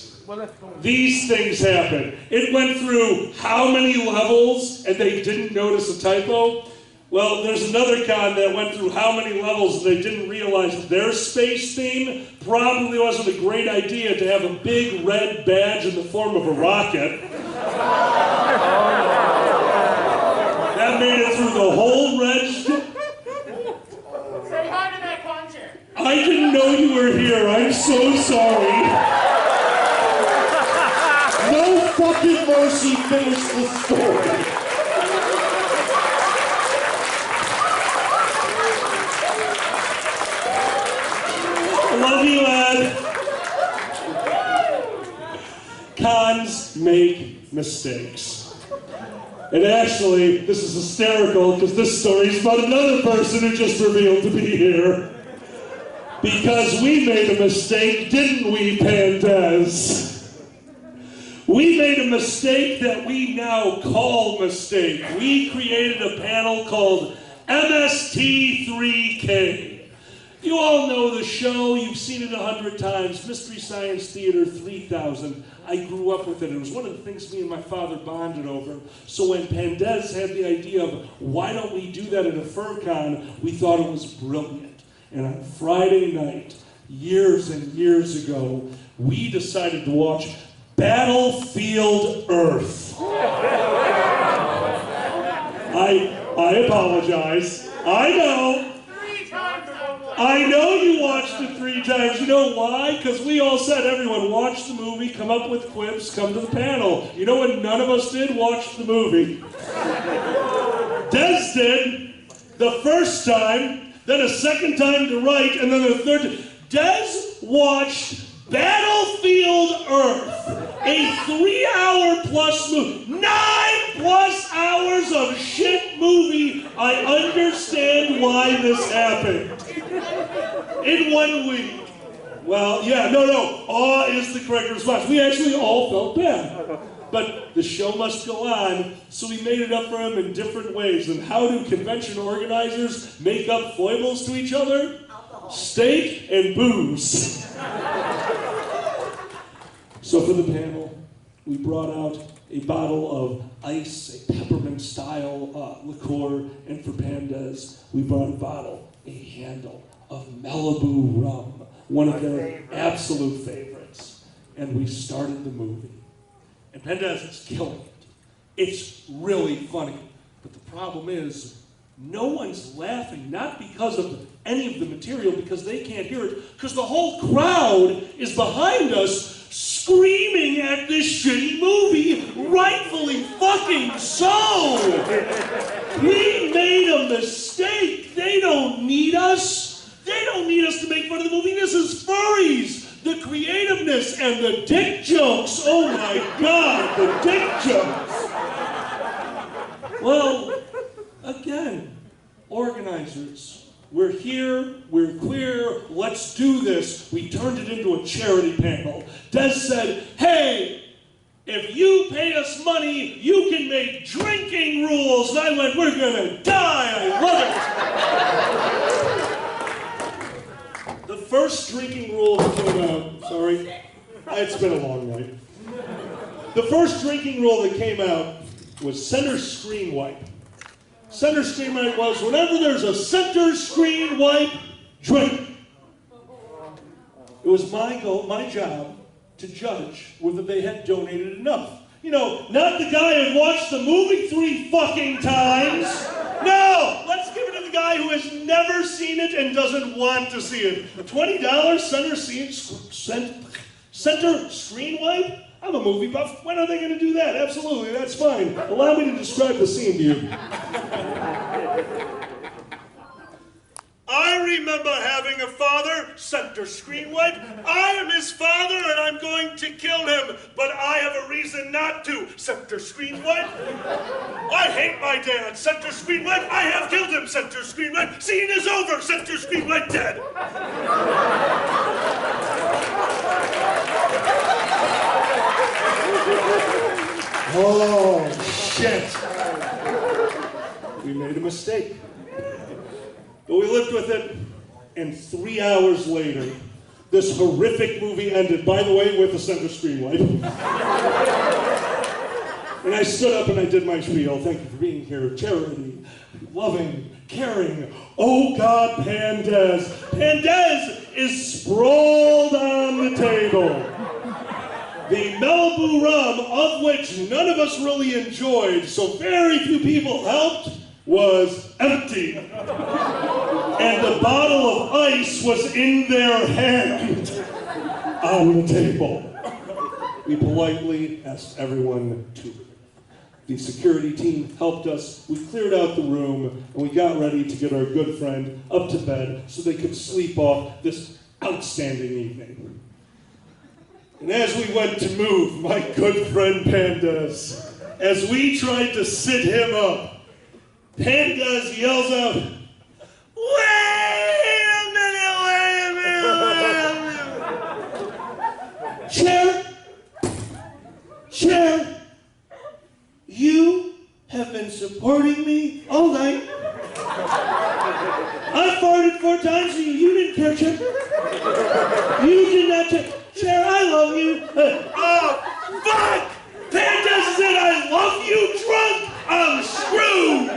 These things happen. It went through how many levels and they didn't notice a typo? Well, there's another con that went through how many levels and they didn't realize that their space theme probably wasn't a great idea to have a big red badge in the form of a rocket. That made it through the whole red. Say hi to that conjure. I didn't know you were here. I'm so sorry. No fucking mercy, finish the story. I love you, lad. Cons make mistakes. And actually, this is hysterical because this story is about another person who just revealed to be here. Because we made a mistake, didn't we, Pandez? We made a mistake that we now call mistake. We created a panel called MST3K. You all know the show. You've seen it 100 times. Mystery Science Theater 3000. I grew up with it. It was one of the things me and my father bonded over. So when Panelists had the idea of, why don't we do that at a FurCon, we thought it was brilliant. And on Friday night, years and years ago, we decided to watch Battlefield Earth. I apologize. I know you watched it 3 times. You know why? Because we all said, everyone, watch the movie, come up with quips, come to the panel. You know what none of us did? Watch the movie. Des did the first time, then a second time to write, and then a third time. Des watched Battlefield Earth, a 3-hour-plus movie, 9+ hours of shit movie. I understand why this happened. In 1 week. Well, yeah, no, awe is the correct response. We actually all felt bad. But the show must go on, so we made it up for him in different ways. And how do convention organizers make up foibles to each other? Steak and booze. So for the panel, we brought out a bottle of ice, a peppermint-style liqueur, and for Pandas, we brought a handle of Malibu rum, one of their absolute favorites. And we started the movie. And Pandas is killing it. It's really funny. But the problem is, no one's laughing, not because of any of the material, because they can't hear it, because the whole crowd is behind us screaming at this shitty movie, rightfully fucking so! We made a mistake. They don't need us. They don't need us to make fun of the movie. This is furries. The creativeness and the dick jokes. Oh my God, the dick jokes. Well, again, organizers, we're here, we're queer, let's do this. We turned it into a charity panel. Des said, hey, if you pay us money, you can make drinking rules. And I went, we're gonna die. I love it. The first drinking rule that came out, sorry, it's been a long night. The first drinking rule that came out was center screen wipe. Center screen wipe was, whenever there's a center screen wipe, drink. It was my job to judge whether they had donated enough. You know, not the guy who watched the movie 3 fucking times. No, let's give it to the guy who has never seen it and doesn't want to see it. A $20 center screen wipe? I'm a movie buff. When are they going to do that? Absolutely, that's fine. Allow me to describe the scene to you. I remember having a father, center screen wipe. I am his father and I'm going to kill him, but I have a reason not to. Center screen wipe. I hate my dad. Center screen wipe. I have killed him. Center screen wipe. Scene is over. Center screen wipe. Dead. Oh, shit. We made a mistake. But we lived with it, and 3 hours later, this horrific movie ended, by the way, with a center screen wipe. And I stood up and I did my spiel. Thank you for being here. Charity, loving, caring. Oh God, Pandas. Pandas is sprawled on the table. The Malibu rum, of which none of us really enjoyed, so very few people helped, was empty. And the bottle of ice was in their hand on the table. We politely asked everyone to leave. The security team helped us. We cleared out the room, and we got ready to get our good friend up to bed so they could sleep off this outstanding evening. And as we went to move, my good friend Pandas, as we tried to sit him up, Pandas yells out, wait a minute. Chair, you have been supporting me all night. I farted 4 times to you. You didn't care, Chair. You did not care. Chair, I love you. Oh, fuck! Pandas said I love you drunk. I'm screwed.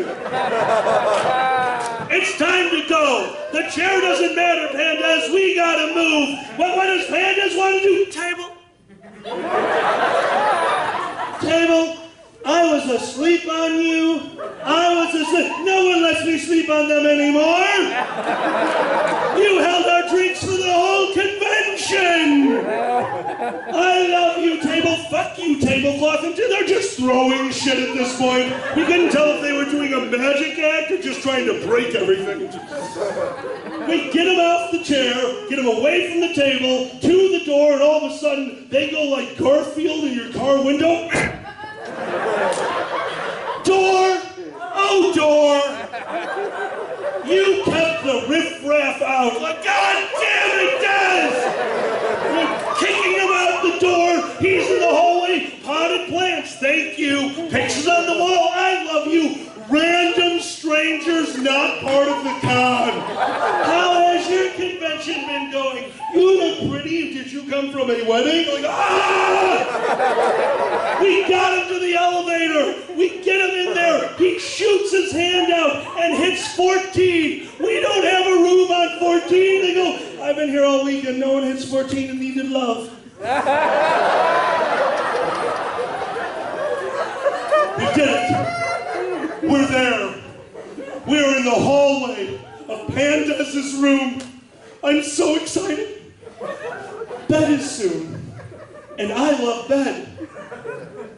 It's time to go. The chair doesn't matter, Pandas. We gotta move. What does Pandas want to do? Table. Table. I was asleep on you. I was asleep. No one lets me sleep on them anymore. You held our drinks for the whole convention. I love you, Table. Fuck you, Tablecloth. And they're just throwing shit at this point. We couldn't tell if they were doing a magic act or just trying to break everything. We get them off the chair, get them away from the table, to the door, and all of a sudden, they go like Garfield in your car window. Door! Oh, door! You kept the riffraff out. Like, God damn it, Des! We're kicking him out the door. He's in the hallway. Potted plants, thank you. Pictures on the wall, I love you. Random strangers not part of the con. How has your convention been going? You look pretty. Did you come from a wedding? Like, ah! We got him to the elevator. We get him in there. He shoots his hand out and hits 14. We don't have a room on 14. They go, I've been here all week and no one hits 14 and needed love. We did it. We're there. We're in the hallway of Pandas' room. I'm so excited. Bed is soon. And I love bed.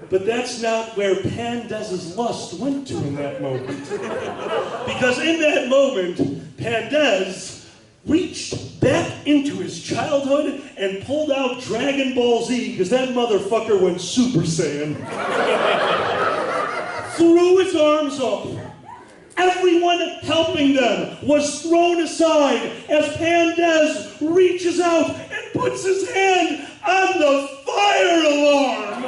But that's not where Pandas' lust went to in that moment. Because in that moment, Pandas reached back into his childhood and pulled out Dragon Ball Z, because that motherfucker went Super Saiyan. Threw his arms up. Everyone helping them was thrown aside as Pandas reaches out and puts his hand on the fire alarm.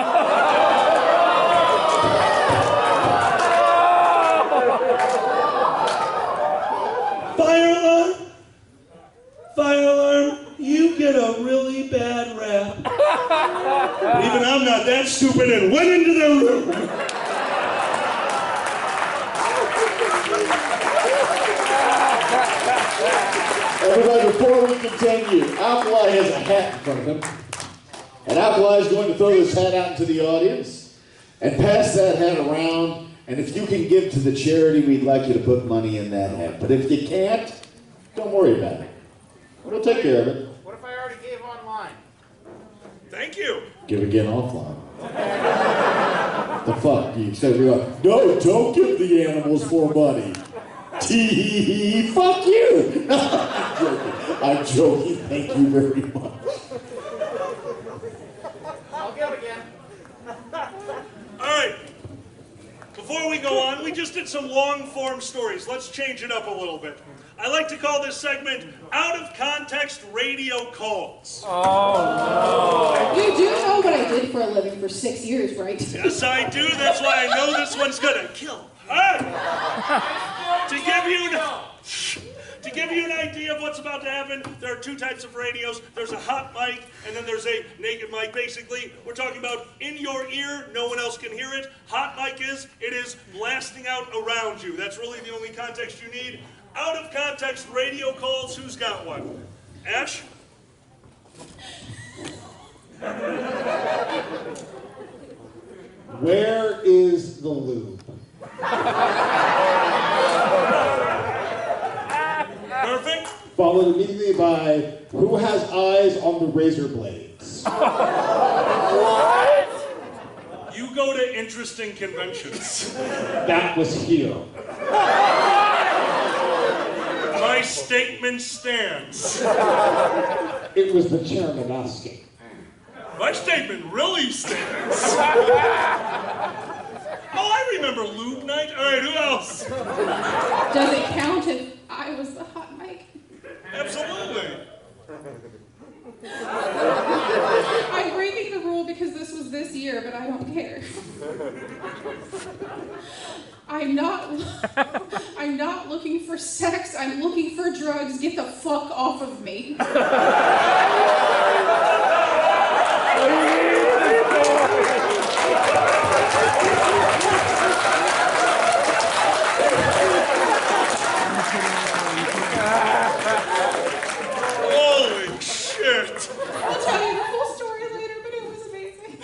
Fire alarm? Fire alarm, you get a really bad rap. Even I'm not that stupid and went into the room. Everybody, before we continue, Alkali has a hat in front of him. And Alkali is going to throw this hat out into the audience and pass that hat around. And if you can give to the charity, we'd like you to put money in that hat. But if you can't, don't worry about it. We'll take care of it. What if I already gave online? Thank you. Give again offline. The fuck? You said you're like, no, don't give the animals more money. Tee, fuck you! No, I'm joking. I'm joking. Thank you very much. I'll go again. All right. Before we go on, we just did some long-form stories. Let's change it up a little bit. I like to call this segment Out of Context Radio Calls. Oh, no. You do know what I did for a living for 6 years, right? Yes, I do. That's why I know this one's gonna kill. All right. To give you an idea of what's about to happen, there are 2 types of radios. There's a hot mic, and then there's a naked mic. Basically, we're talking about in your ear, no one else can hear it. Hot mic it is blasting out around you. That's really the only context you need. Out of context radio calls, who's got one? Ash? Where is the lube? Perfect. Followed immediately by, who has eyes on the razor blades? What? You go to interesting conventions. That was here. My statement stands. It was the chairman asking. My statement really stands. Oh, I remember lube night. All right, who else? Does it count if I was the hot mic? Absolutely. I'm breaking the rule because this was this year, but I don't care. I'm I'm not looking for sex, I'm looking for drugs. Get the fuck off of me. Holy shit! I'll tell you the full story later, but it was amazing.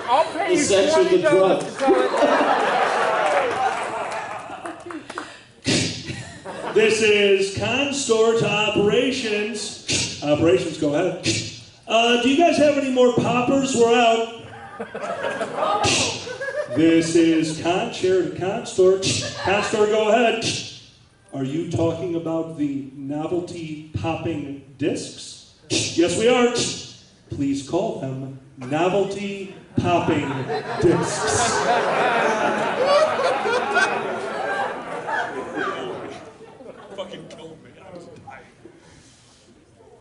I'll pay The you sex with the $20 drugs. to tell it. This is Con Store to Operations. Operations, go ahead. Do you guys have any more poppers? We're out. This is Con Chair to Con Store. Con Store, go ahead. Are you talking about the novelty popping discs? Yes, we are. Please call them novelty popping discs. Fucking kill me.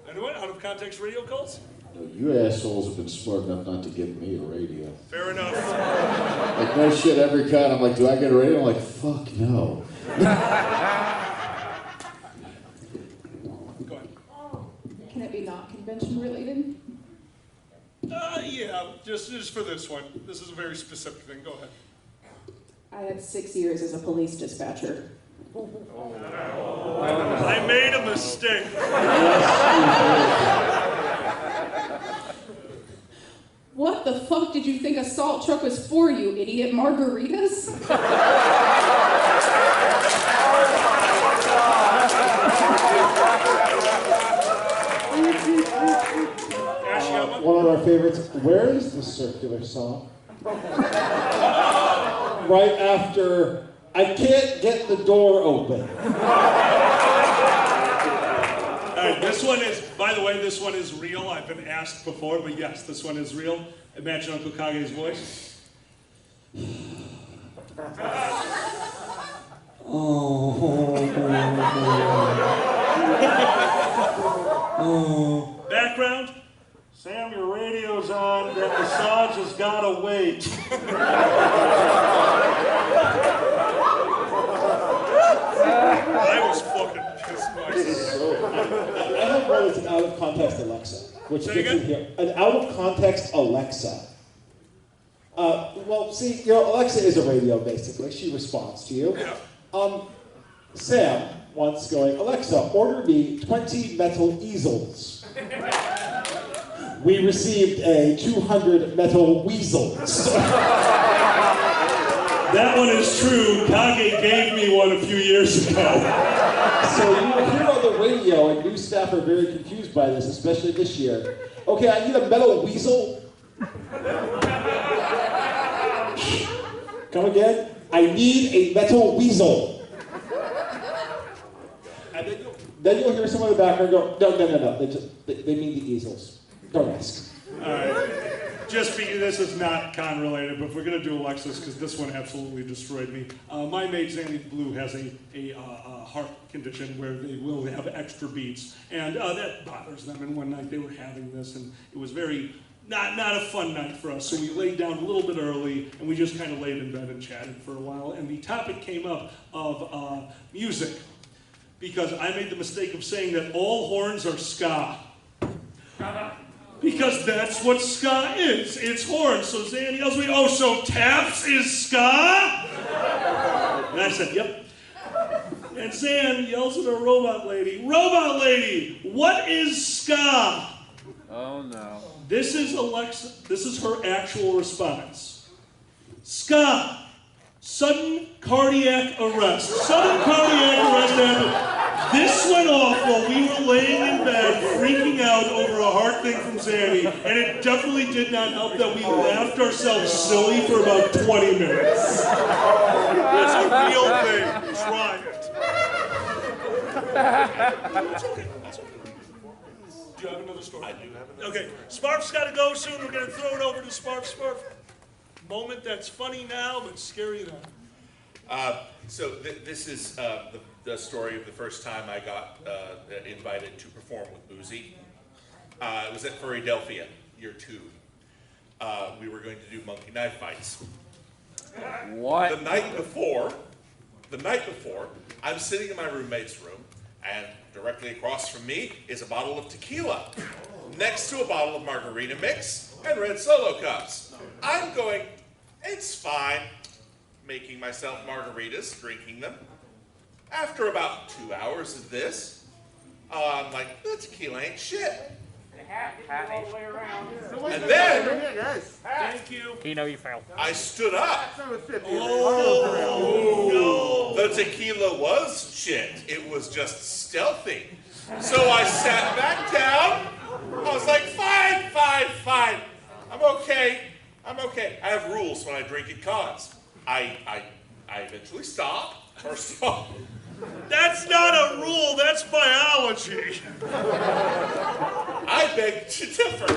Anyone? Out of context radio calls? No, you assholes have been smart enough not to give me a radio. Fair enough. Like, no shit, every con, I'm like, do I get a radio? I'm like, fuck no. Go ahead. Can it be not convention related? Yeah, just for this one. This is a very specific thing. Go ahead. I had 6 years as a police dispatcher. I made a mistake. What the fuck did you think a salt truck was for, you idiot? Margaritas? One of our favorites, where is the circular saw? Right after, I can't get the door open. All right, this one is, by the way, this one is real. I've been asked before, but yes, this one is real. Imagine Uncle Kage's voice. Background? Sam, your radio's on. That massage has gotta wait. I was fucking pissed myself. I have one that's an out of context Alexa, which Say fits in again? here. An out of context Alexa. Well, see, Alexa is a radio basically. She responds to you. Sam once going, Alexa, order me 20 metal easels. We received a 200 metal weasels. That one is true. Kage gave me one a few years ago. So you will hear on the radio, and new staff are very confused by this, especially this year. Okay, I need a metal weasel. Come again? I need a metal weasel. And then you'll hear someone in the background go, no. They mean the easels. Don't ask. All right. Just because this is not con related, but if we're going to do Alexis, because this one absolutely destroyed me. My mate, Zanny Blue, has a heart condition where they will have extra beats, and that bothers them. And one night they were having this, and it was very not a fun night for us. So we laid down a little bit early, and we just kind of laid in bed and chatted for a while. And the topic came up of music, because I made the mistake of saying that all horns are ska. Because that's what ska is. It's horns. So Zan yells at me, oh, so taps is ska? And I said, yep. And Zan yells at a robot lady, what is ska? Oh no. This is Alexa, this is her actual response. Ska, sudden cardiac arrest. Sudden cardiac arrest happened. This went off while we were laying in bed, freaking out over a heart thing from Zanny, and it definitely did not help that we laughed ourselves silly for about 20 minutes. That's a real thing. Try it. It's okay. Do you have another story? I do have another story. Okay, Sparf's got to go soon. We're going to throw it over to Sparf. Sparf, moment that's funny now, but scary then. So this is the story of the first time I got invited to perform with Boozy. It was at Philadelphia, year 2. We were going to do monkey knife fights. What? The night before, the night before, I'm sitting in my roommate's room, and directly across from me is a bottle of tequila, next to a bottle of margarita mix and red Solo cups. I'm going, it's fine, making myself margaritas, drinking them. After about 2 hours of this, I'm like, the tequila ain't shit. All the way around. And then, Thank you. You know you failed. I stood up. Oh, no. The tequila was shit. It was just stealthy. So I sat back down. I was like, fine. I'm okay. I have rules when I drink at cons. I eventually stop. First of all, That's not a rule, that's biology. I beg to differ.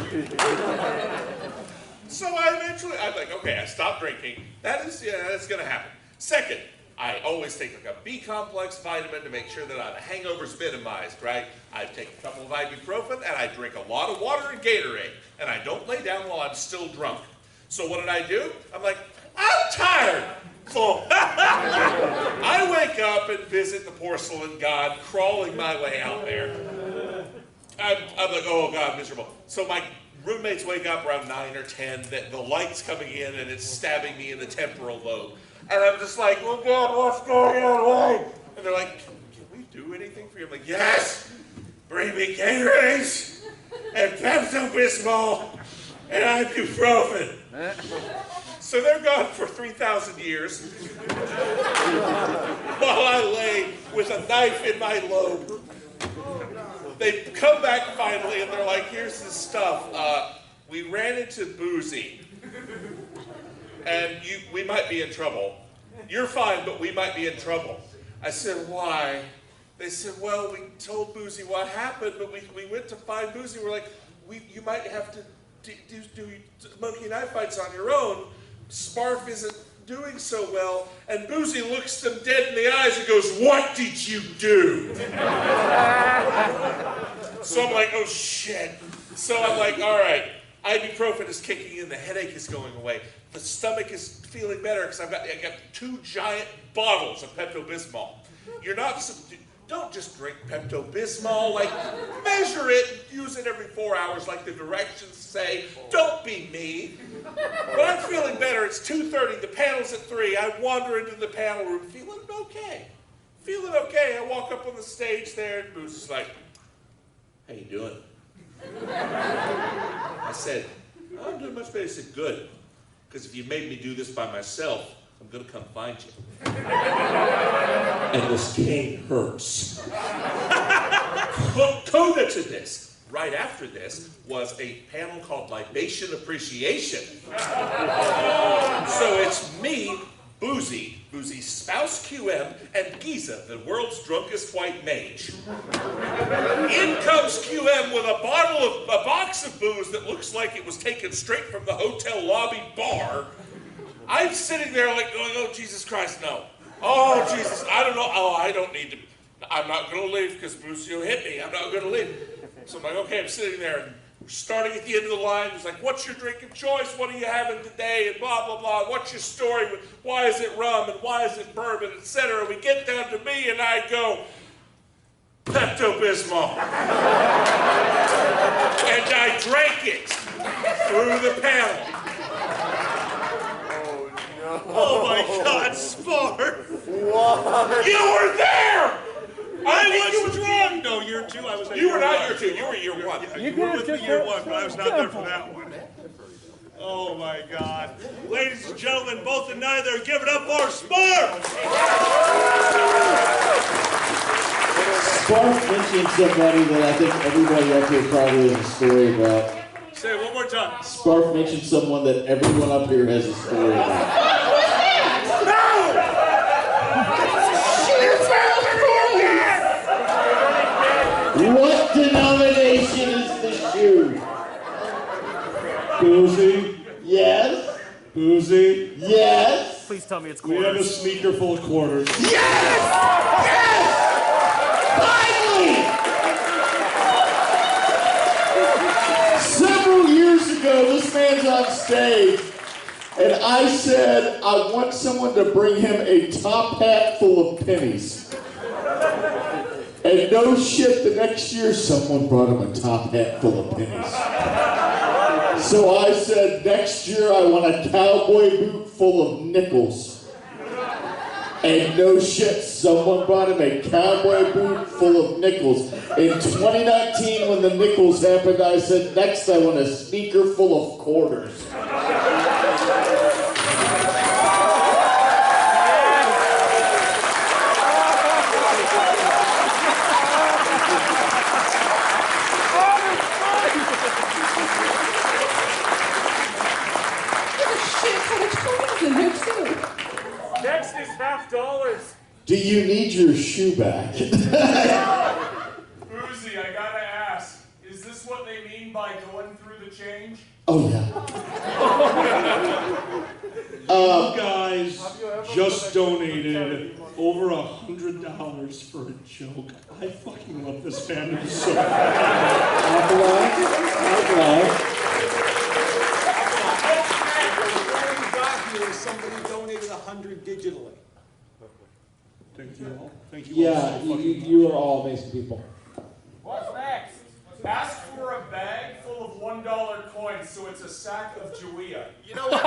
So I'm like, okay, I stopped drinking. That's gonna happen. Second, I always take like a B complex vitamin to make sure that the hangover's minimized, right? I take a couple of ibuprofen and I drink a lot of water and Gatorade, and I don't lay down while I'm still drunk. So what did I do? I'm like, I'm tired. So I wake up and visit the porcelain god, crawling my way out there. I'm like, oh God, miserable. So my roommates wake up around 9 or 10, the light's coming in and it's stabbing me in the temporal lobe. And I'm just like, oh God, what's going on? Why? And they're like, can we do anything for you? I'm like, yes, bring me Gatorades and Pepto-Bismol and ibuprofen. So they're gone for 3,000 years while I lay with a knife in my lobe. They come back finally and they're like, here's this stuff. We ran into Boozy and we might be in trouble. You're fine, but we might be in trouble. I said, why? They said, well, we told Boozy what happened, but we went to find Boozy. We're like, you might have to do monkey knife fights on your own. Sparf isn't doing so well, and Boozy looks them dead in the eyes and goes, what did you do? So I'm like, oh shit. So I'm like, all right, ibuprofen is kicking in, the headache is going away, the stomach is feeling better because I got 2 giant bottles of Pepto-Bismol. Don't just drink Pepto-Bismol, like measure it, use it every 4 hours like the directions say. Don't be me. But I'm feeling better. It's 2:30, the panel's at 3. I wander into the panel room feeling okay. I walk up on the stage there and Booze is like, how you doing? I said, I'm doing much better. He said, good, because if you made me do this by myself, I'm gonna come find you. And this cane hurts. Coda to this, right after this, was a panel called Libation Appreciation. So it's me, Boozy's spouse QM, and Giza, the world's drunkest white mage. In comes QM with a box of booze that looks like it was taken straight from the hotel lobby bar. I'm sitting there like going, oh, Jesus Christ, no. Oh, Jesus, I don't know. Oh, I don't need to. I'm not going to leave because Boozy will hit me. I'm not going to leave. So I'm like, okay, I'm sitting there and we're starting at the end of the line. He's like, what's your drink of choice? What are you having today? And blah, blah, blah. What's your story? Why is it rum? And why is it bourbon? Etc. We get down to me and I go, Pepto-Bismol. And I drank it through the panel. Oh my God, Sparf! What? You were there! I was drunk! No, year 2, I was at You were not year 2, you were year 1. You were with me year 1, but I was not there for that one. Oh my God. Ladies and gentlemen, both and neither, give it up for Sparf! Sparf mentioned somebody that I think everybody up here probably has a story about. Say it one more time. Sparf mentioned someone that everyone up here has a story about. What denomination is the shoe? Boozy? Yes. Boozy? Yes. Please tell me it's We quarters. have a sneaker full of quarters. Yes! Yes! Finally! Several years ago, this man's on stage, And I said, I want someone to bring him a top hat full of pennies. And no shit, the next year someone brought him a top hat full of pennies. So I said, next year I want a cowboy boot full of nickels. And no shit, someone brought him a cowboy boot full of nickels. In 2019, when the nickels happened, I said, next I want a sneaker full of quarters. Next is $50. Do you need your shoe back? Boozy, I gotta ask, is this what they mean by going through the change? Oh, yeah. You guys just donated over $100 for a joke. I fucking love this fandom so much. Somebody donated 100 digitally. Thank you all. Thank you Yeah, all so fucking you are all amazing people. What's next? Ask for a bag full of $1 coins, so it's a sack of Jawea. You know what?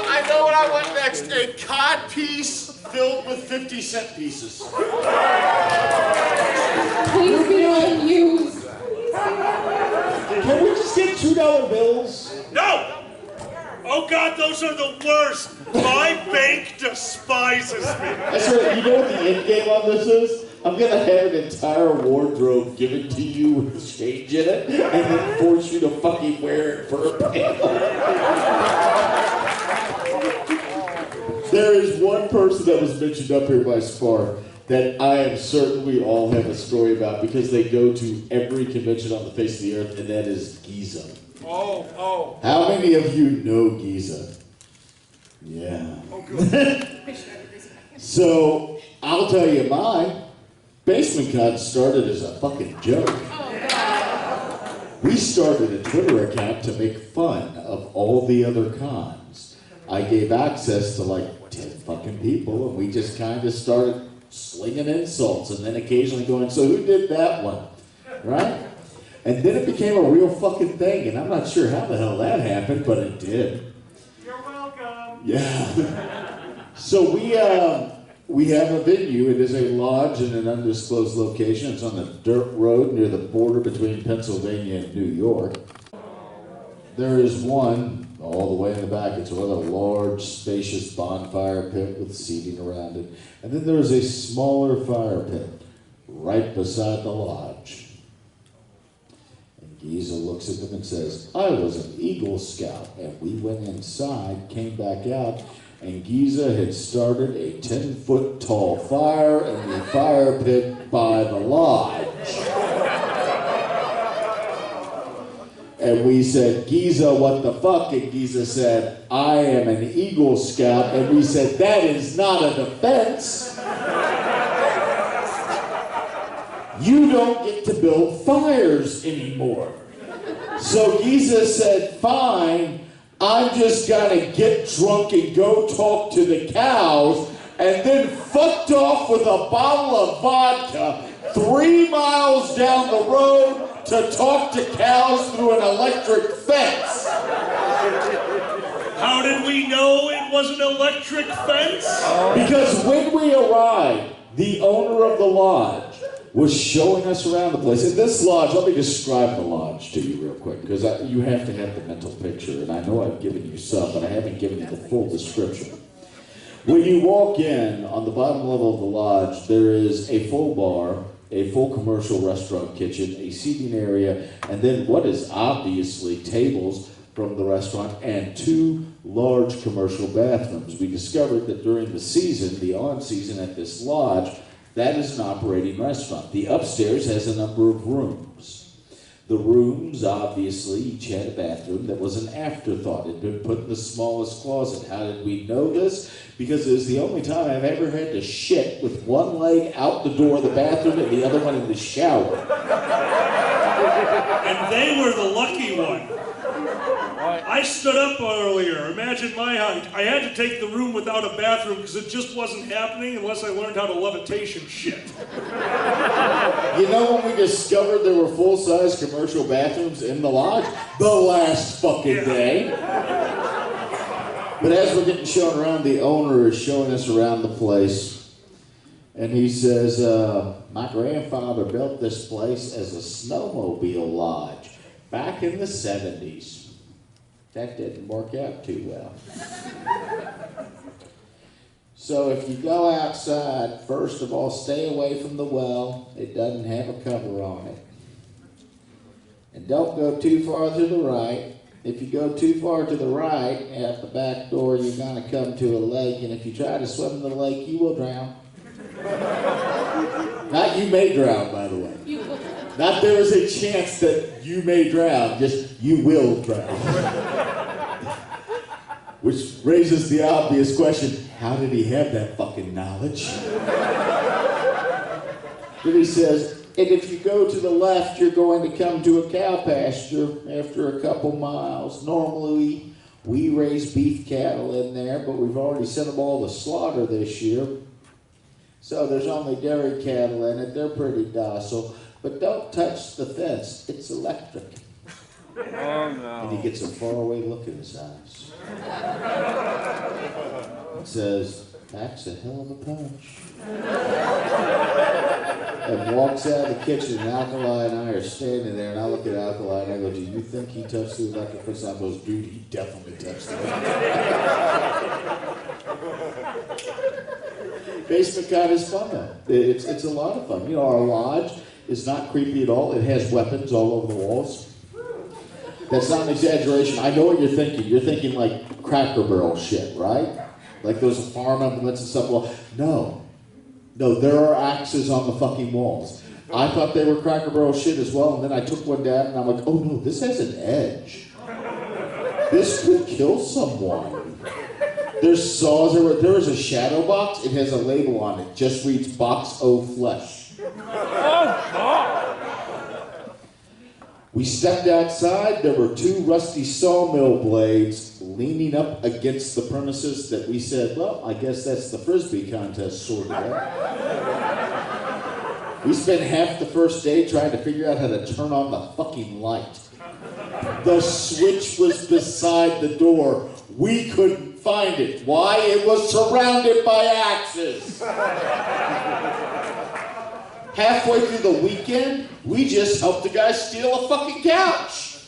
I know what I want next. A cod piece filled with 50-cent pieces. Please be unused. Can we just get $2 bills? No! Oh God, those are the worst! My bank despises me! That's right, you know what the end game on this is? I'm gonna have an entire wardrobe given to you with change in it, and then force you to fucking wear it for a panel. There is one person that was mentioned up here by Spar that I am certain we all have a story about because they go to every convention on the face of the earth, and that is Giza. Oh. How many of you know Giza? Yeah. Oh, good. So, I'll tell you mine. Basement Con started as a fucking joke. We started a Twitter account to make fun of all the other cons. I gave access to like 10 fucking people, and we just kind of started slinging insults and then occasionally going, so who did that one? Right? And then it became a real fucking thing, and I'm not sure how the hell that happened, but it did. You're welcome. Yeah. So we have a venue. It is a lodge in an undisclosed location. It's on the dirt road near the border between Pennsylvania and New York. There is one all the way in the back. It's a rather large, spacious bonfire pit with seating around it. And then there's a smaller fire pit right beside the lodge. And Giza looks at them and says, I was an Eagle Scout. And we went inside, came back out, and Giza had started a 10-foot tall fire in the fire pit by the lodge. And we said, Giza, what the fuck? And Giza said, I am an Eagle Scout. And we said, that is not a defense. You don't get to build fires anymore. So Giza said, fine, I'm just gonna get drunk and go talk to the cows, and then fucked off with a bottle of vodka 3 miles down the road to talk to cows through an electric fence. How did we know it was an electric fence? Because when we arrived, the owner of the lodge was showing us around the place. And this lodge, let me describe the lodge to you real quick, because you have to have the mental picture, and I know I've given you some, but I haven't given you the full description. When you walk in, on the bottom level of the lodge, there is a full bar, a full commercial restaurant kitchen, a seating area, and then what is obviously tables from the restaurant and 2 large commercial bathrooms. We discovered that during the season, the on-season at this lodge, that is an operating restaurant. The upstairs has a number of rooms. The rooms, obviously, each had a bathroom that was an afterthought. It had been put in the smallest closet. How did we know this? Because it was the only time I've ever had to shit with one leg out the door of the bathroom and the other one in the shower. And they were the lucky one. I stood up earlier. Imagine my height. I had to take the room without a bathroom because it just wasn't happening unless I learned how to levitation shit. You know when we discovered there were full-size commercial bathrooms in the lodge? The last fucking day. But as we're getting shown around, the owner is showing us around the place. And he says, my grandfather built this place as a snowmobile lodge back in the 70s. That didn't work out too well. So if you go outside, first of all, stay away from the well. It doesn't have a cover on it. And don't go too far to the right. If you go too far to the right, at the back door, you're going to come to a lake. And if you try to swim in the lake, you will drown. Not you may drown, by the way. Not there is a chance that you may drown, just you will drown. Which raises the obvious question, how did he have that fucking knowledge? Then he says, and if you go to the left, you're going to come to a cow pasture after a couple miles. Normally, we raise beef cattle in there, but we've already sent them all to slaughter this year. So there's only dairy cattle in it. They're pretty docile. But don't touch the fence. It's electric. Oh, no. And he gets a faraway look in his eyes. And says, that's a hell of a punch. And walks out of the kitchen, and Alkali and I are standing there, and I look at Alkali and I go, do you think he touched the electric fence? And I goes, dude, he definitely touched the electric. Basement Con is fun, though. It's a lot of fun. You know, our lodge is not creepy at all. It has weapons all over the walls. That's not an exaggeration. I know what you're thinking. You're thinking like Cracker Barrel shit, right? Like those farm implements and stuff. Well, no, there are axes on the fucking walls. I thought they were Cracker Barrel shit as well, and then I took one down and I'm like, oh no, this has an edge. This could kill someone. There's saws. There is a shadow box. It has a label on it. Just reads Box O Flesh. We stepped outside. There were two rusty sawmill blades leaning up against the premises that we said, well, I guess that's the Frisbee contest sorted out. We spent half the first day trying to figure out how to turn on the fucking light. The switch was beside the door. We couldn't find it. Why? It was surrounded by axes. Halfway through the weekend, we just helped a guy steal a fucking couch.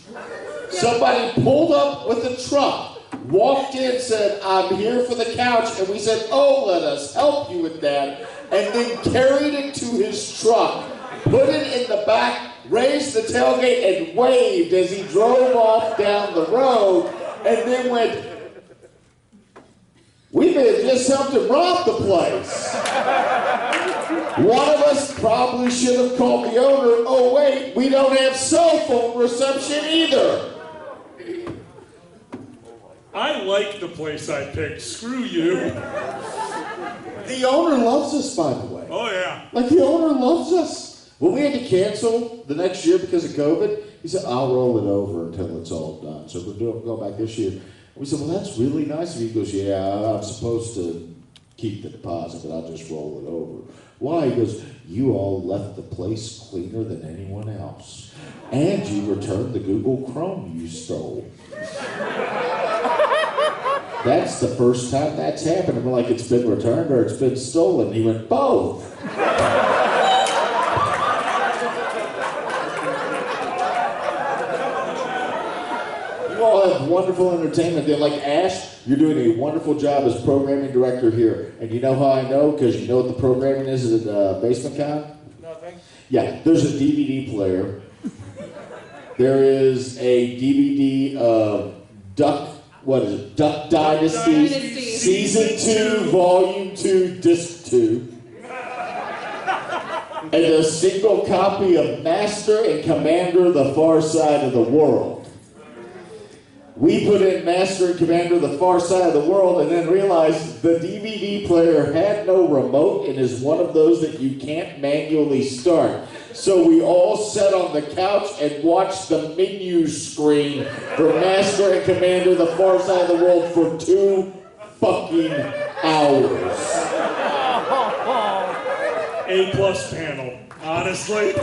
Somebody pulled up with a truck, walked in, said, I'm here for the couch. And we said, oh, let us help you with that. And then carried it to his truck, put it in the back, raised the tailgate, and waved as he drove off down the road, and then went, we may have just helped him rob the place. One of us probably should have called the owner. Oh wait, we don't have cell phone reception either. I like the place I picked. Screw you. The owner loves us, by the way. Oh yeah. Like the owner loves us. When we had to cancel the next year because of COVID, he said, I'll roll it over until it's all done. So we're going back this year. We said, well, that's really nice of you. He goes, yeah, I'm supposed to keep the deposit, but I'll just roll it over. Why? He goes, you all left the place cleaner than anyone else. And you returned the Google Chrome you stole. That's the first time that's happened. And we're like, it's been returned or it's been stolen. He went, both. You all have wonderful entertainment. They're like, Ash, you're doing a wonderful job as programming director here. And you know how I know? Because you know what the programming is at Basement Con? Nothing. Yeah, there's a DVD player. There is a DVD of Duck Dynasty, Season 2, Volume 2, Disc 2. and a single copy of Master and Commander: The Far Side of the World. We put in Master and Commander: The Far Side of the World and then realized the DVD player had no remote and is one of those that you can't manually start. So we all sat on the couch and watched the menu screen for Master and Commander: The Far Side of the World for 2 fucking hours. A+ panel. Honestly, it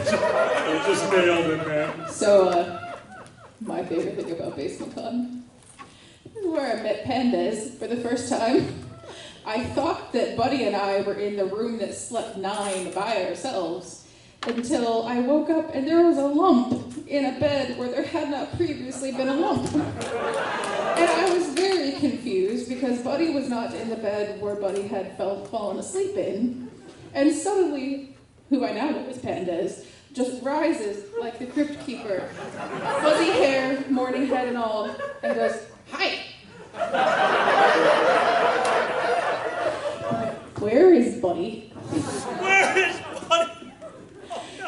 just nailed it, man. So, my favorite thing about Basement Con is where I met Pandas for the first time. I thought that Buddy and I were in the room that slept 9 by ourselves until I woke up and there was a lump in a bed where there had not previously been a lump. And I was very confused because Buddy was not in the bed where Buddy had fallen asleep in. And suddenly, who I now know is Pandas, just rises like the crypt keeper, fuzzy hair, morning head and all, and goes, "Hi." Where is Buddy? Where is Buddy?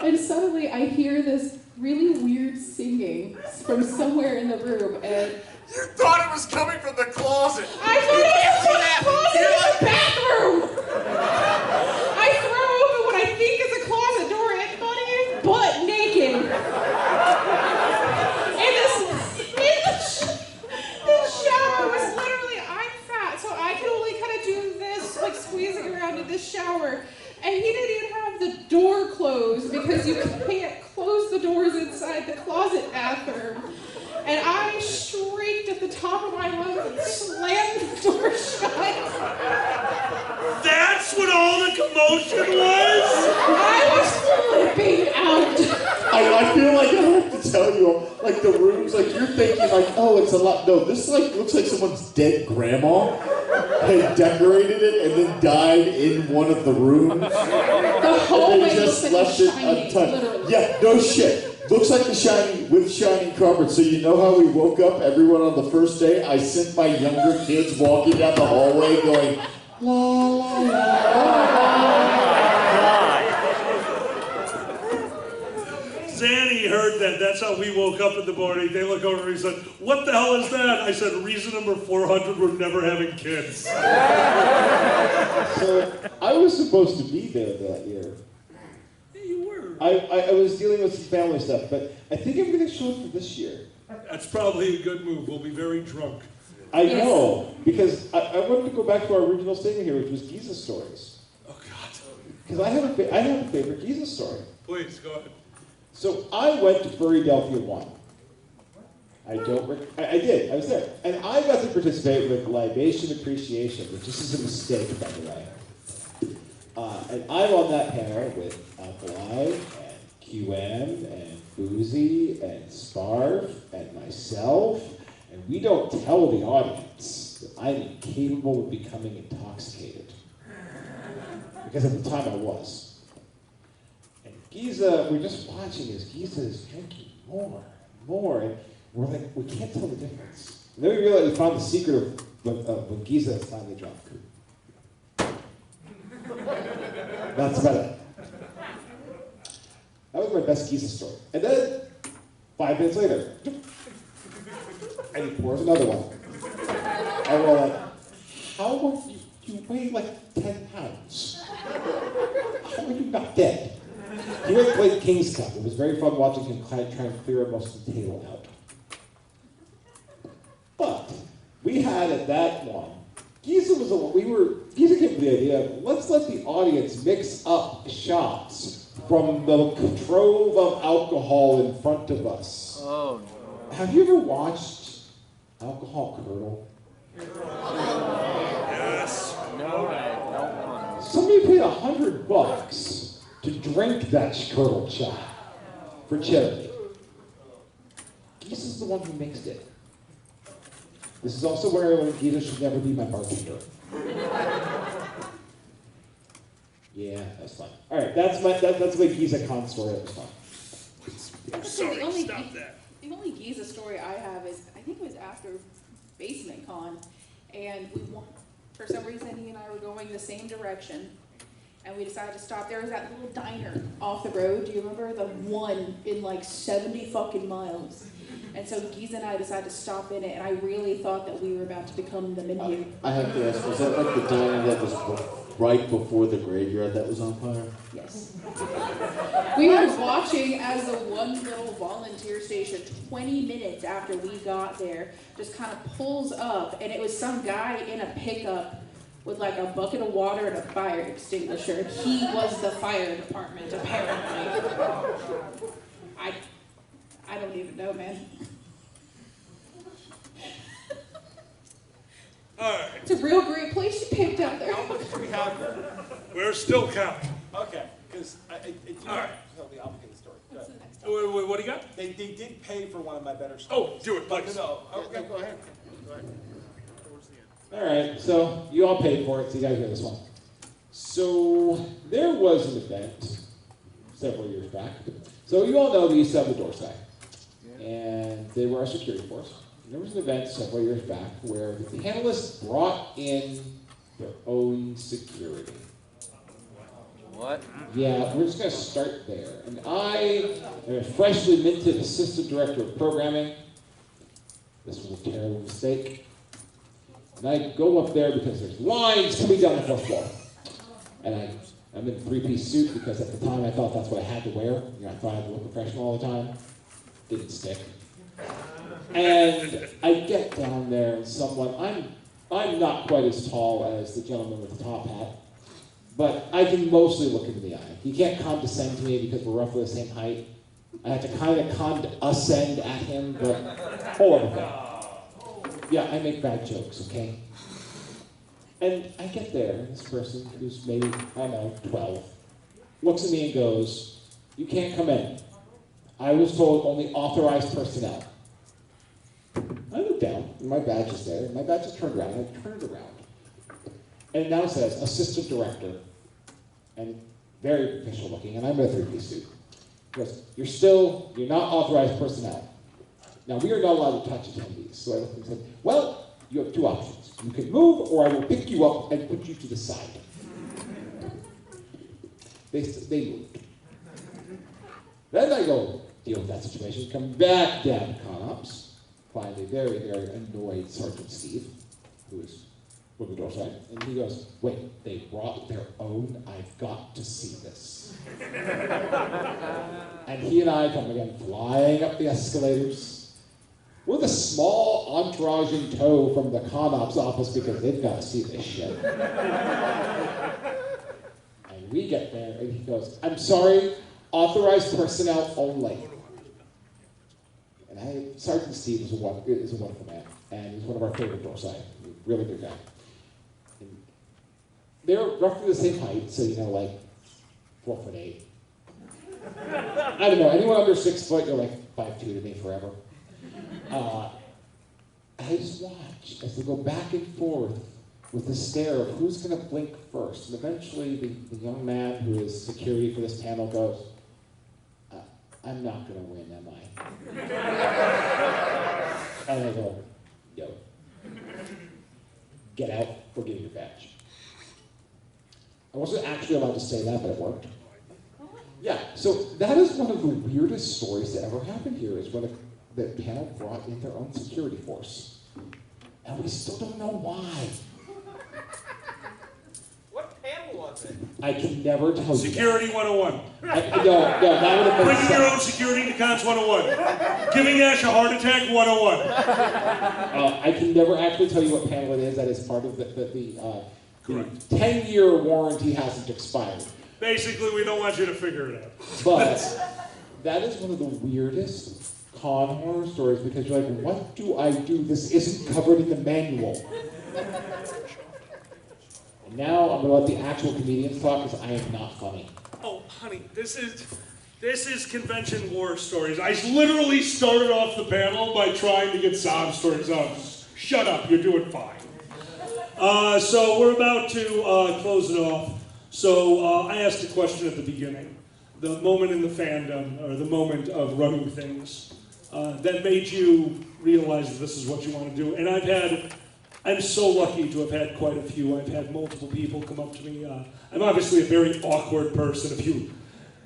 And suddenly I hear this really weird singing from somewhere in the room, and You thought it was coming from the closet. I thought it was from the closet in the bathroom. I throw open what I think is a closet door, and Buddy is butt naked. The shower was literally, I'm fat, so I could only kind of do this, like squeezing around in this shower. And he didn't even have the door closed because you can't close the doors inside the closet bathroom. And I shrieked at the top of my lungs and slammed the door shut. That's what all the commotion was? I was flipping out. I feel like I have to tell you, like the rooms, like you're thinking like, oh, it's a lot. No, this like looks like someone's dead grandma had decorated it and then died in one of the rooms. The hallway and they just looks left like it Shining, untouched. literally. Yeah, no shit. Looks like The Shining with shining carpet. So you know how we woke up everyone on the first day? I sent my younger kids walking down the hallway going, la la la la. Zanny heard that. That's how we woke up in the morning. They look over and he said, "What the hell is that?" I said, "Reason number 400, we're never having kids." So I was supposed to be there that year. Yeah, you were. I was dealing with some family stuff, but I think I'm going to show up for this year. That's probably a good move. We'll be very drunk. I know, because I wanted to go back to our original statement here, which was Giza stories. Oh, God. Because I have a favorite Giza story. Please, go ahead. So I went to Furrydelphia 1. I did, I was there. And I got to participate with Libation Appreciation, which this is a mistake, by the way. And I'm on that panel with Alkali, and QM, and Boozy, and Sparf, and myself. And we don't tell the audience that I'm incapable of becoming intoxicated. Because at the time I was. And Giza, we're just watching as Giza is drinking more and more. And we're like, we can't tell the difference. And then we realized we found the secret of when Giza is finally drunk. That's about it. That was my best Giza story. And then, 5 minutes later, and he pours another one. And we're like, how are you weigh like 10 pounds? How are you not dead? He went and played King's Cup. It was very fun watching him try and clear most of the table out. But we had at that one, Giza came up with the idea of let's let the audience mix up shots from the trove of alcohol in front of us. Oh, no. Have you ever watched Alcohol Curdle? Yes. No, I don't want to. Somebody paid $100 to drink that curdle shot for charity. Giza's the one who mixed it. This is also where Giza should never be my bartender. Yeah, that's fun. All right, that's my Giza Con story. That was fun. So the only Giza story I have is, I think it was after Basement Con, and for some reason he and I were going the same direction, and we decided to stop. There was that little diner off the road. Do you remember? The one in like 70 fucking miles. And so Giza and I decided to stop in it, and I really thought that we were about to become the menu. I have to ask, was that like the diner that was right before the graveyard that was on fire? Yes. We were watching as the one little volunteer station, 20 minutes after we got there, just kind of pulls up, and it was some guy in a pickup with like a bucket of water and a fire extinguisher. He was the fire department, apparently. I don't even know, man. All right. It's a real great place you picked out there. How much do we have? We're still counting. Okay, because All right. Tell the opposite story. What's the next one? What do you got? They did pay for one of my better stories. Oh, do it, But please. no, okay, go ahead. Go ahead. All right, so you all paid for it, so you gotta hear this one. So there was an event several years back. So you all know we used to have the door side, and they were our security force. And there was an event several years back where the panelists brought in their own security. What? Yeah, we're just gonna start there. And I am a freshly minted assistant director of programming. This was a terrible mistake. And I go up there because there's lines coming down the first floor. And I'm in a three-piece suit because at the time I thought that's what I had to wear. You know, I thought I had to look professional all the time. Didn't stick. And I get down there and I'm not quite as tall as the gentleman with the top hat, but I can mostly look him in the eye. He can't condescend to me because we're roughly the same height. I have to kind of condescend at him, but whole other thing. Yeah, I make bad jokes, okay? And I get there, and this person who's maybe, I don't know, 12, looks at me and goes, "You can't come in. I was told only authorized personnel." I look down, and my badge is there, and my badge is turned around, and I turn it around. And it now says, assistant director, and very official looking, and I'm in a three-piece suit. He goes, you're not authorized personnel. Now, we are not allowed to touch attendees. So I looked and said, well, you have two options. You can move, or I will pick you up and put you to the side. They moved. Then I go deal with that situation, come back down to ConOps, find a very, very annoyed Sergeant Steve, who is with the door side, and he goes, wait, they brought their own? I've got to see this. And he and I come again flying up the escalators with a small entourage in tow from the ConOps office because they've got to see this shit. And we get there, and he goes, I'm sorry, authorized personnel only. And Sergeant Steve is a wonderful man, and he's one of our favorite door side, really good guy. And they're roughly the same height, so like 4'8". I don't know, anyone under 6 foot, you're like 5'2" to me forever. I just watch as they go back and forth with the stare of who's going to blink first. And eventually the young man who is security for this panel goes, I'm not going to win, am I? And I go, yo, get out or give your badge. I wasn't actually allowed to say that, but it worked. Yeah, so that is one of the weirdest stories to ever happen here, is when the panel brought in their own security force. And we still don't know why. What panel was it? I can never tell you. Security 101. No, that would have been Bringing your own security to Cons 101. Giving Ash a heart attack 101. I can never actually tell you what panel it is. That is part of the 10-year warranty hasn't expired. Basically, we don't want you to figure it out. But that is one of the weirdest con horror stories, because you're like, what do I do? This isn't covered in the manual. And now I'm going to let the actual comedians talk, because I am not funny. Oh, honey, this is convention horror stories. I literally started off the panel by trying to get sob stories out. Shut up, you're doing fine. So we're about to close it off. So I asked a question at the beginning. The moment in the fandom, or the moment of running things, that made you realize that this is what you want to do. And I've I'm so lucky to have had quite a few. I've had multiple people come up to me. I'm obviously a very awkward person. If you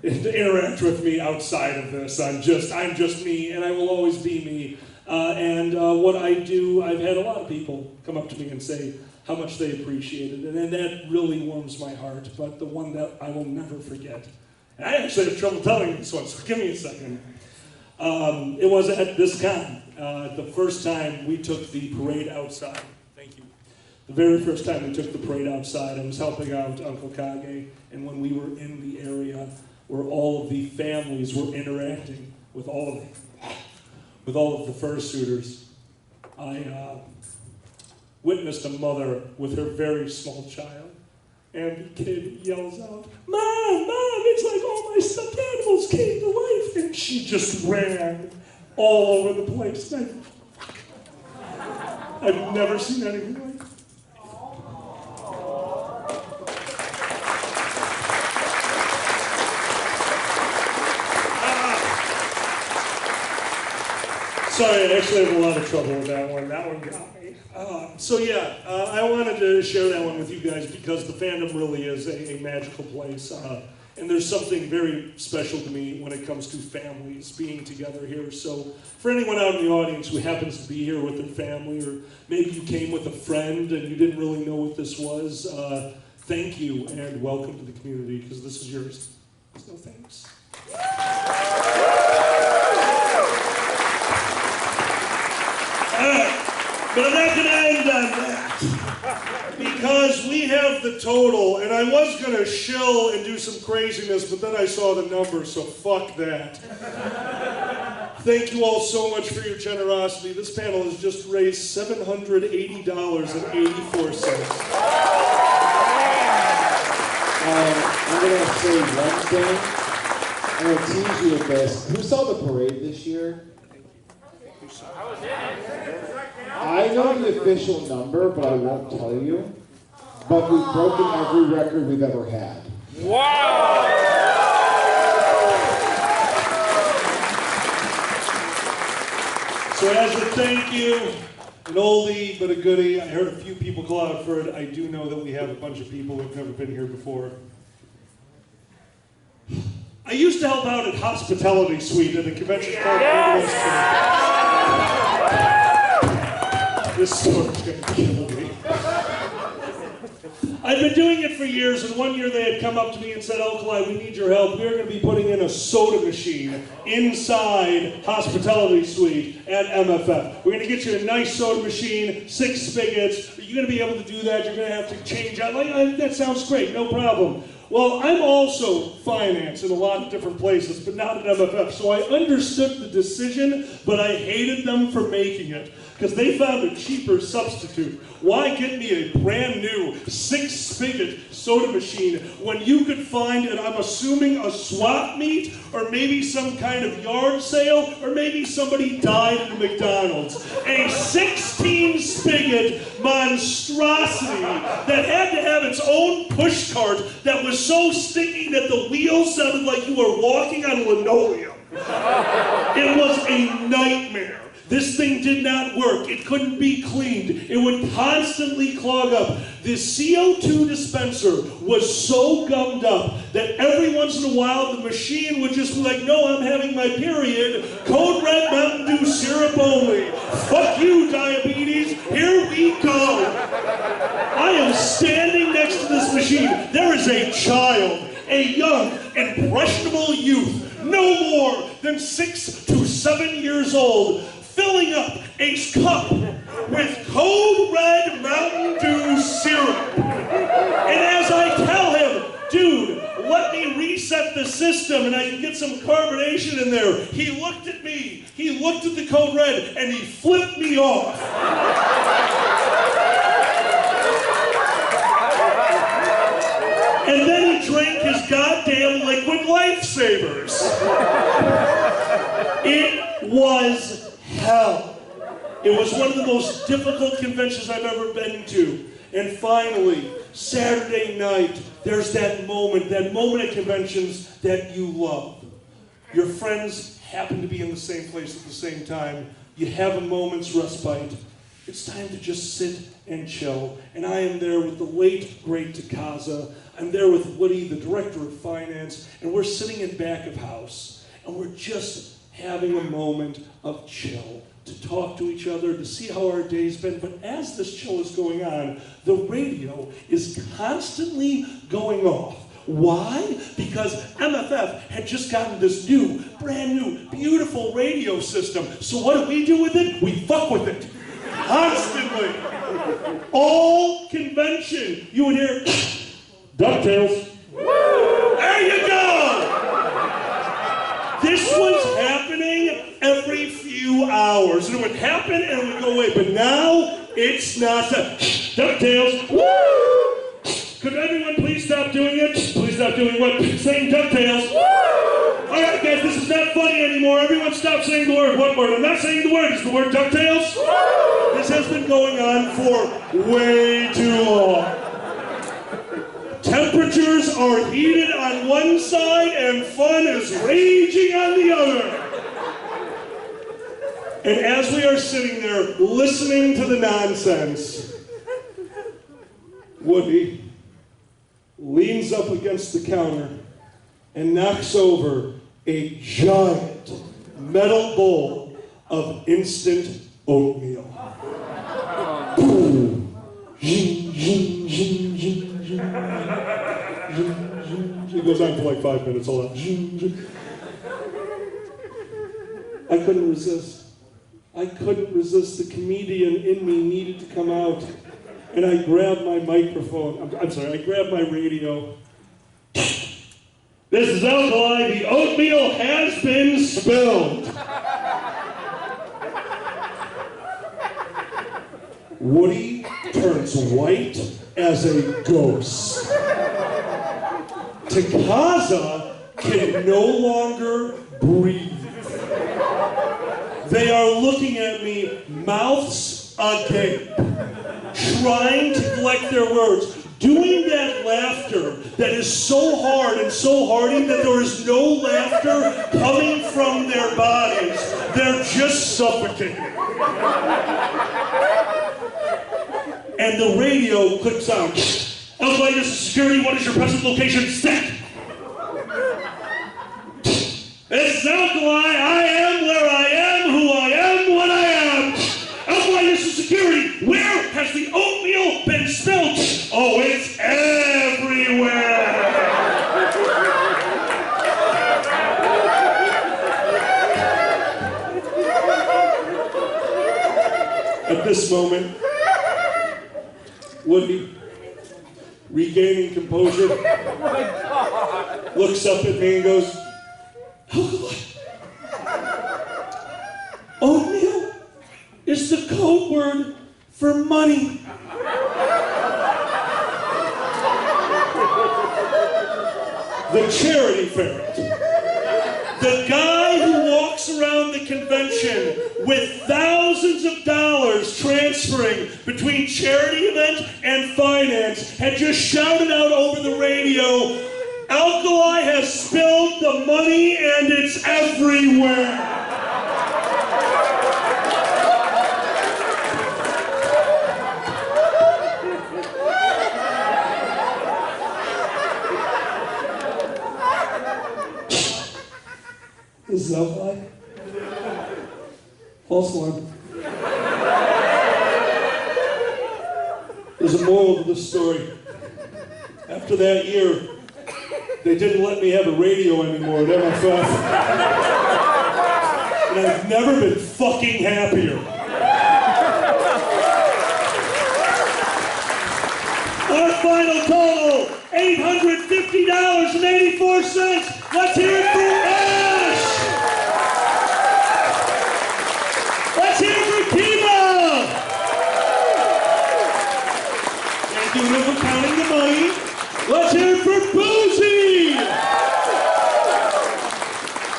interact with me outside of this, I'm just me, and I will always be me. What I do, I've had a lot of people come up to me and say how much they appreciate it, and that really warms my heart. But the one that I will never forget, and I actually have trouble telling this one, so give me a second. It was at this con, the first time we took the parade outside. Thank you. The very first time we took the parade outside, I was helping out Uncle Kage, and when we were in the area where all of the families were interacting with all of the fursuiters, I witnessed a mother with her very small child, and the kid yells out, "Mom, Mom, it's like all my stuffed animals came to life," and she just ran all over the place. And I've never seen anything like that. Sorry, I actually have a lot of trouble with that one. That one got me. I wanted to share that one with you guys because the fandom really is a magical place. And there's something very special to me when it comes to families being together here. So for anyone out in the audience who happens to be here with their family, or maybe you came with a friend and you didn't really know what this was, thank you and welcome to the community, because this is yours. So thanks. But I'm not going to end on that, because we have the total, and I was going to shill and do some craziness, but then I saw the number, so fuck that. Thank you all so much for your generosity. This panel has just raised $780.84. I'm going to say one thing. I'm going to tease you with this. Who saw the parade this year? I know the official number, but I won't tell you. But we've broken every record we've ever had. Wow! So as a thank you, an oldie but a goodie, I heard a few people call out for it. I do know that we have a bunch of people who've never been here before. I used to help out at Hospitality Suite at a convention called Panelists. This story's going to kill me. I've been doing it for years, and one year they had come up to me and said, "Alkali, we need your help. We're going to be putting in a soda machine inside Hospitality Suite at MFF. We're going to get you a nice soda machine, 6 spigots. You're going to be able to do that. You're going to have to change out." That sounds great, no problem. Well, I'm also finance in a lot of different places, but not at MFF. So I understood the decision, but I hated them for making it, because they found a cheaper substitute. Why get me a brand new 6-spigot soda machine when you could find, and I'm assuming, a swap meet, or maybe some kind of yard sale, or maybe somebody died at a McDonald's. A 16-spigot monstrosity that had to have its own push cart that was so sticky that the wheels sounded like you were walking on linoleum. It was a nightmare. This thing did not work. It couldn't be cleaned. It would constantly clog up. The CO2 dispenser was so gummed up that every once in a while the machine would just be like, "No, I'm having my period. Code Red Mountain Dew syrup only. Fuck you, diabetes. Here we go." I am standing next to this machine. There is a child, a young, impressionable youth, no more than 6 to 7 years old, filling up a cup with Code Red Mountain Dew syrup. And as I tell him, "Dude, let me reset the system and I can get some carbonation in there," he looked at me, he looked at the Code Red, and he flipped me off. And then he drank his goddamn liquid lifesavers. It was hell. It was one of the most difficult conventions I've ever been to. And finally, Saturday night, there's that moment at conventions that you love. Your friends happen to be in the same place at the same time. You have a moment's respite. It's time to just sit and chill. And I am there with the late, great Takaza. I'm there with Woody, the director of finance, and we're sitting in back of house, and we're just having a moment of chill to talk to each other, to see how our day's been. But as this chill is going on, the radio is constantly going off. Why? Because MFF had just gotten this new, brand new, beautiful radio system. So what do with it? We fuck with it. Constantly. All convention, you would hear, DuckTales. There you go! This was happening every few hours. And it would happen and it would go away. But now, it's not DuckTales. Woo! Could everyone please stop doing it? Please stop doing what? Saying DuckTales. All right, guys, this is not funny anymore. Everyone stop saying the word. What word? I'm not saying the word. It's the word DuckTales. This has been going on for way too long. Temperatures are heated on one side and fun is raging on the other. And as we are sitting there listening to the nonsense, Woody leans up against the counter and knocks over a giant metal bowl of instant oatmeal. Boom. It goes on for like 5 minutes, hold on. I couldn't resist. I couldn't resist. The comedian in me needed to come out. And I grabbed my microphone, I grabbed my radio. This is Alkali, the oatmeal has been spilled. Woody turns white as a ghost. Takaza can no longer breathe. They are looking at me, mouths agape, trying to collect their words, doing that laughter that is so hard and so hearty that there is no laughter coming from their bodies. They're just suffocating. And the radio clicks out. Alkali, this is security. What is your present location? Set. This is Alkali. I am where I am, who I am, what I am. Alkali, this is security. Where has the oatmeal been spilled? Oh, it's everywhere. At this moment, Woody, regaining composure, looks up at me and goes, oatmeal is the code word for money. The charity ferret. The guy who walks around the convention with thousands of dollars transferring between charity event and finance had just shouted out over the radio, Alkali has spilled the money and it's everywhere. This is Alkali. False alarm. There's a moral to this story. After that year, they didn't let me have a radio anymore at MFF. And I've never been fucking happier. Our final total, $850.84. Let's hear it for Ash! Let's hear it for Kiva! Thank you for counting the money. Let's hear it for Boozy!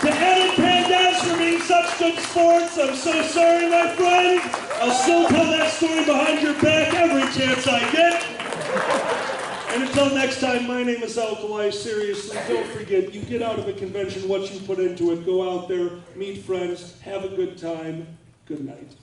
To Ed and Pandas for being such good sports, I'm so sorry, my friend. I'll still tell that story behind your back every chance I get. And until next time, my name is Alkali. Seriously, don't forget, you get out of a convention what you put into it. Go out there, meet friends, have a good time. Good night.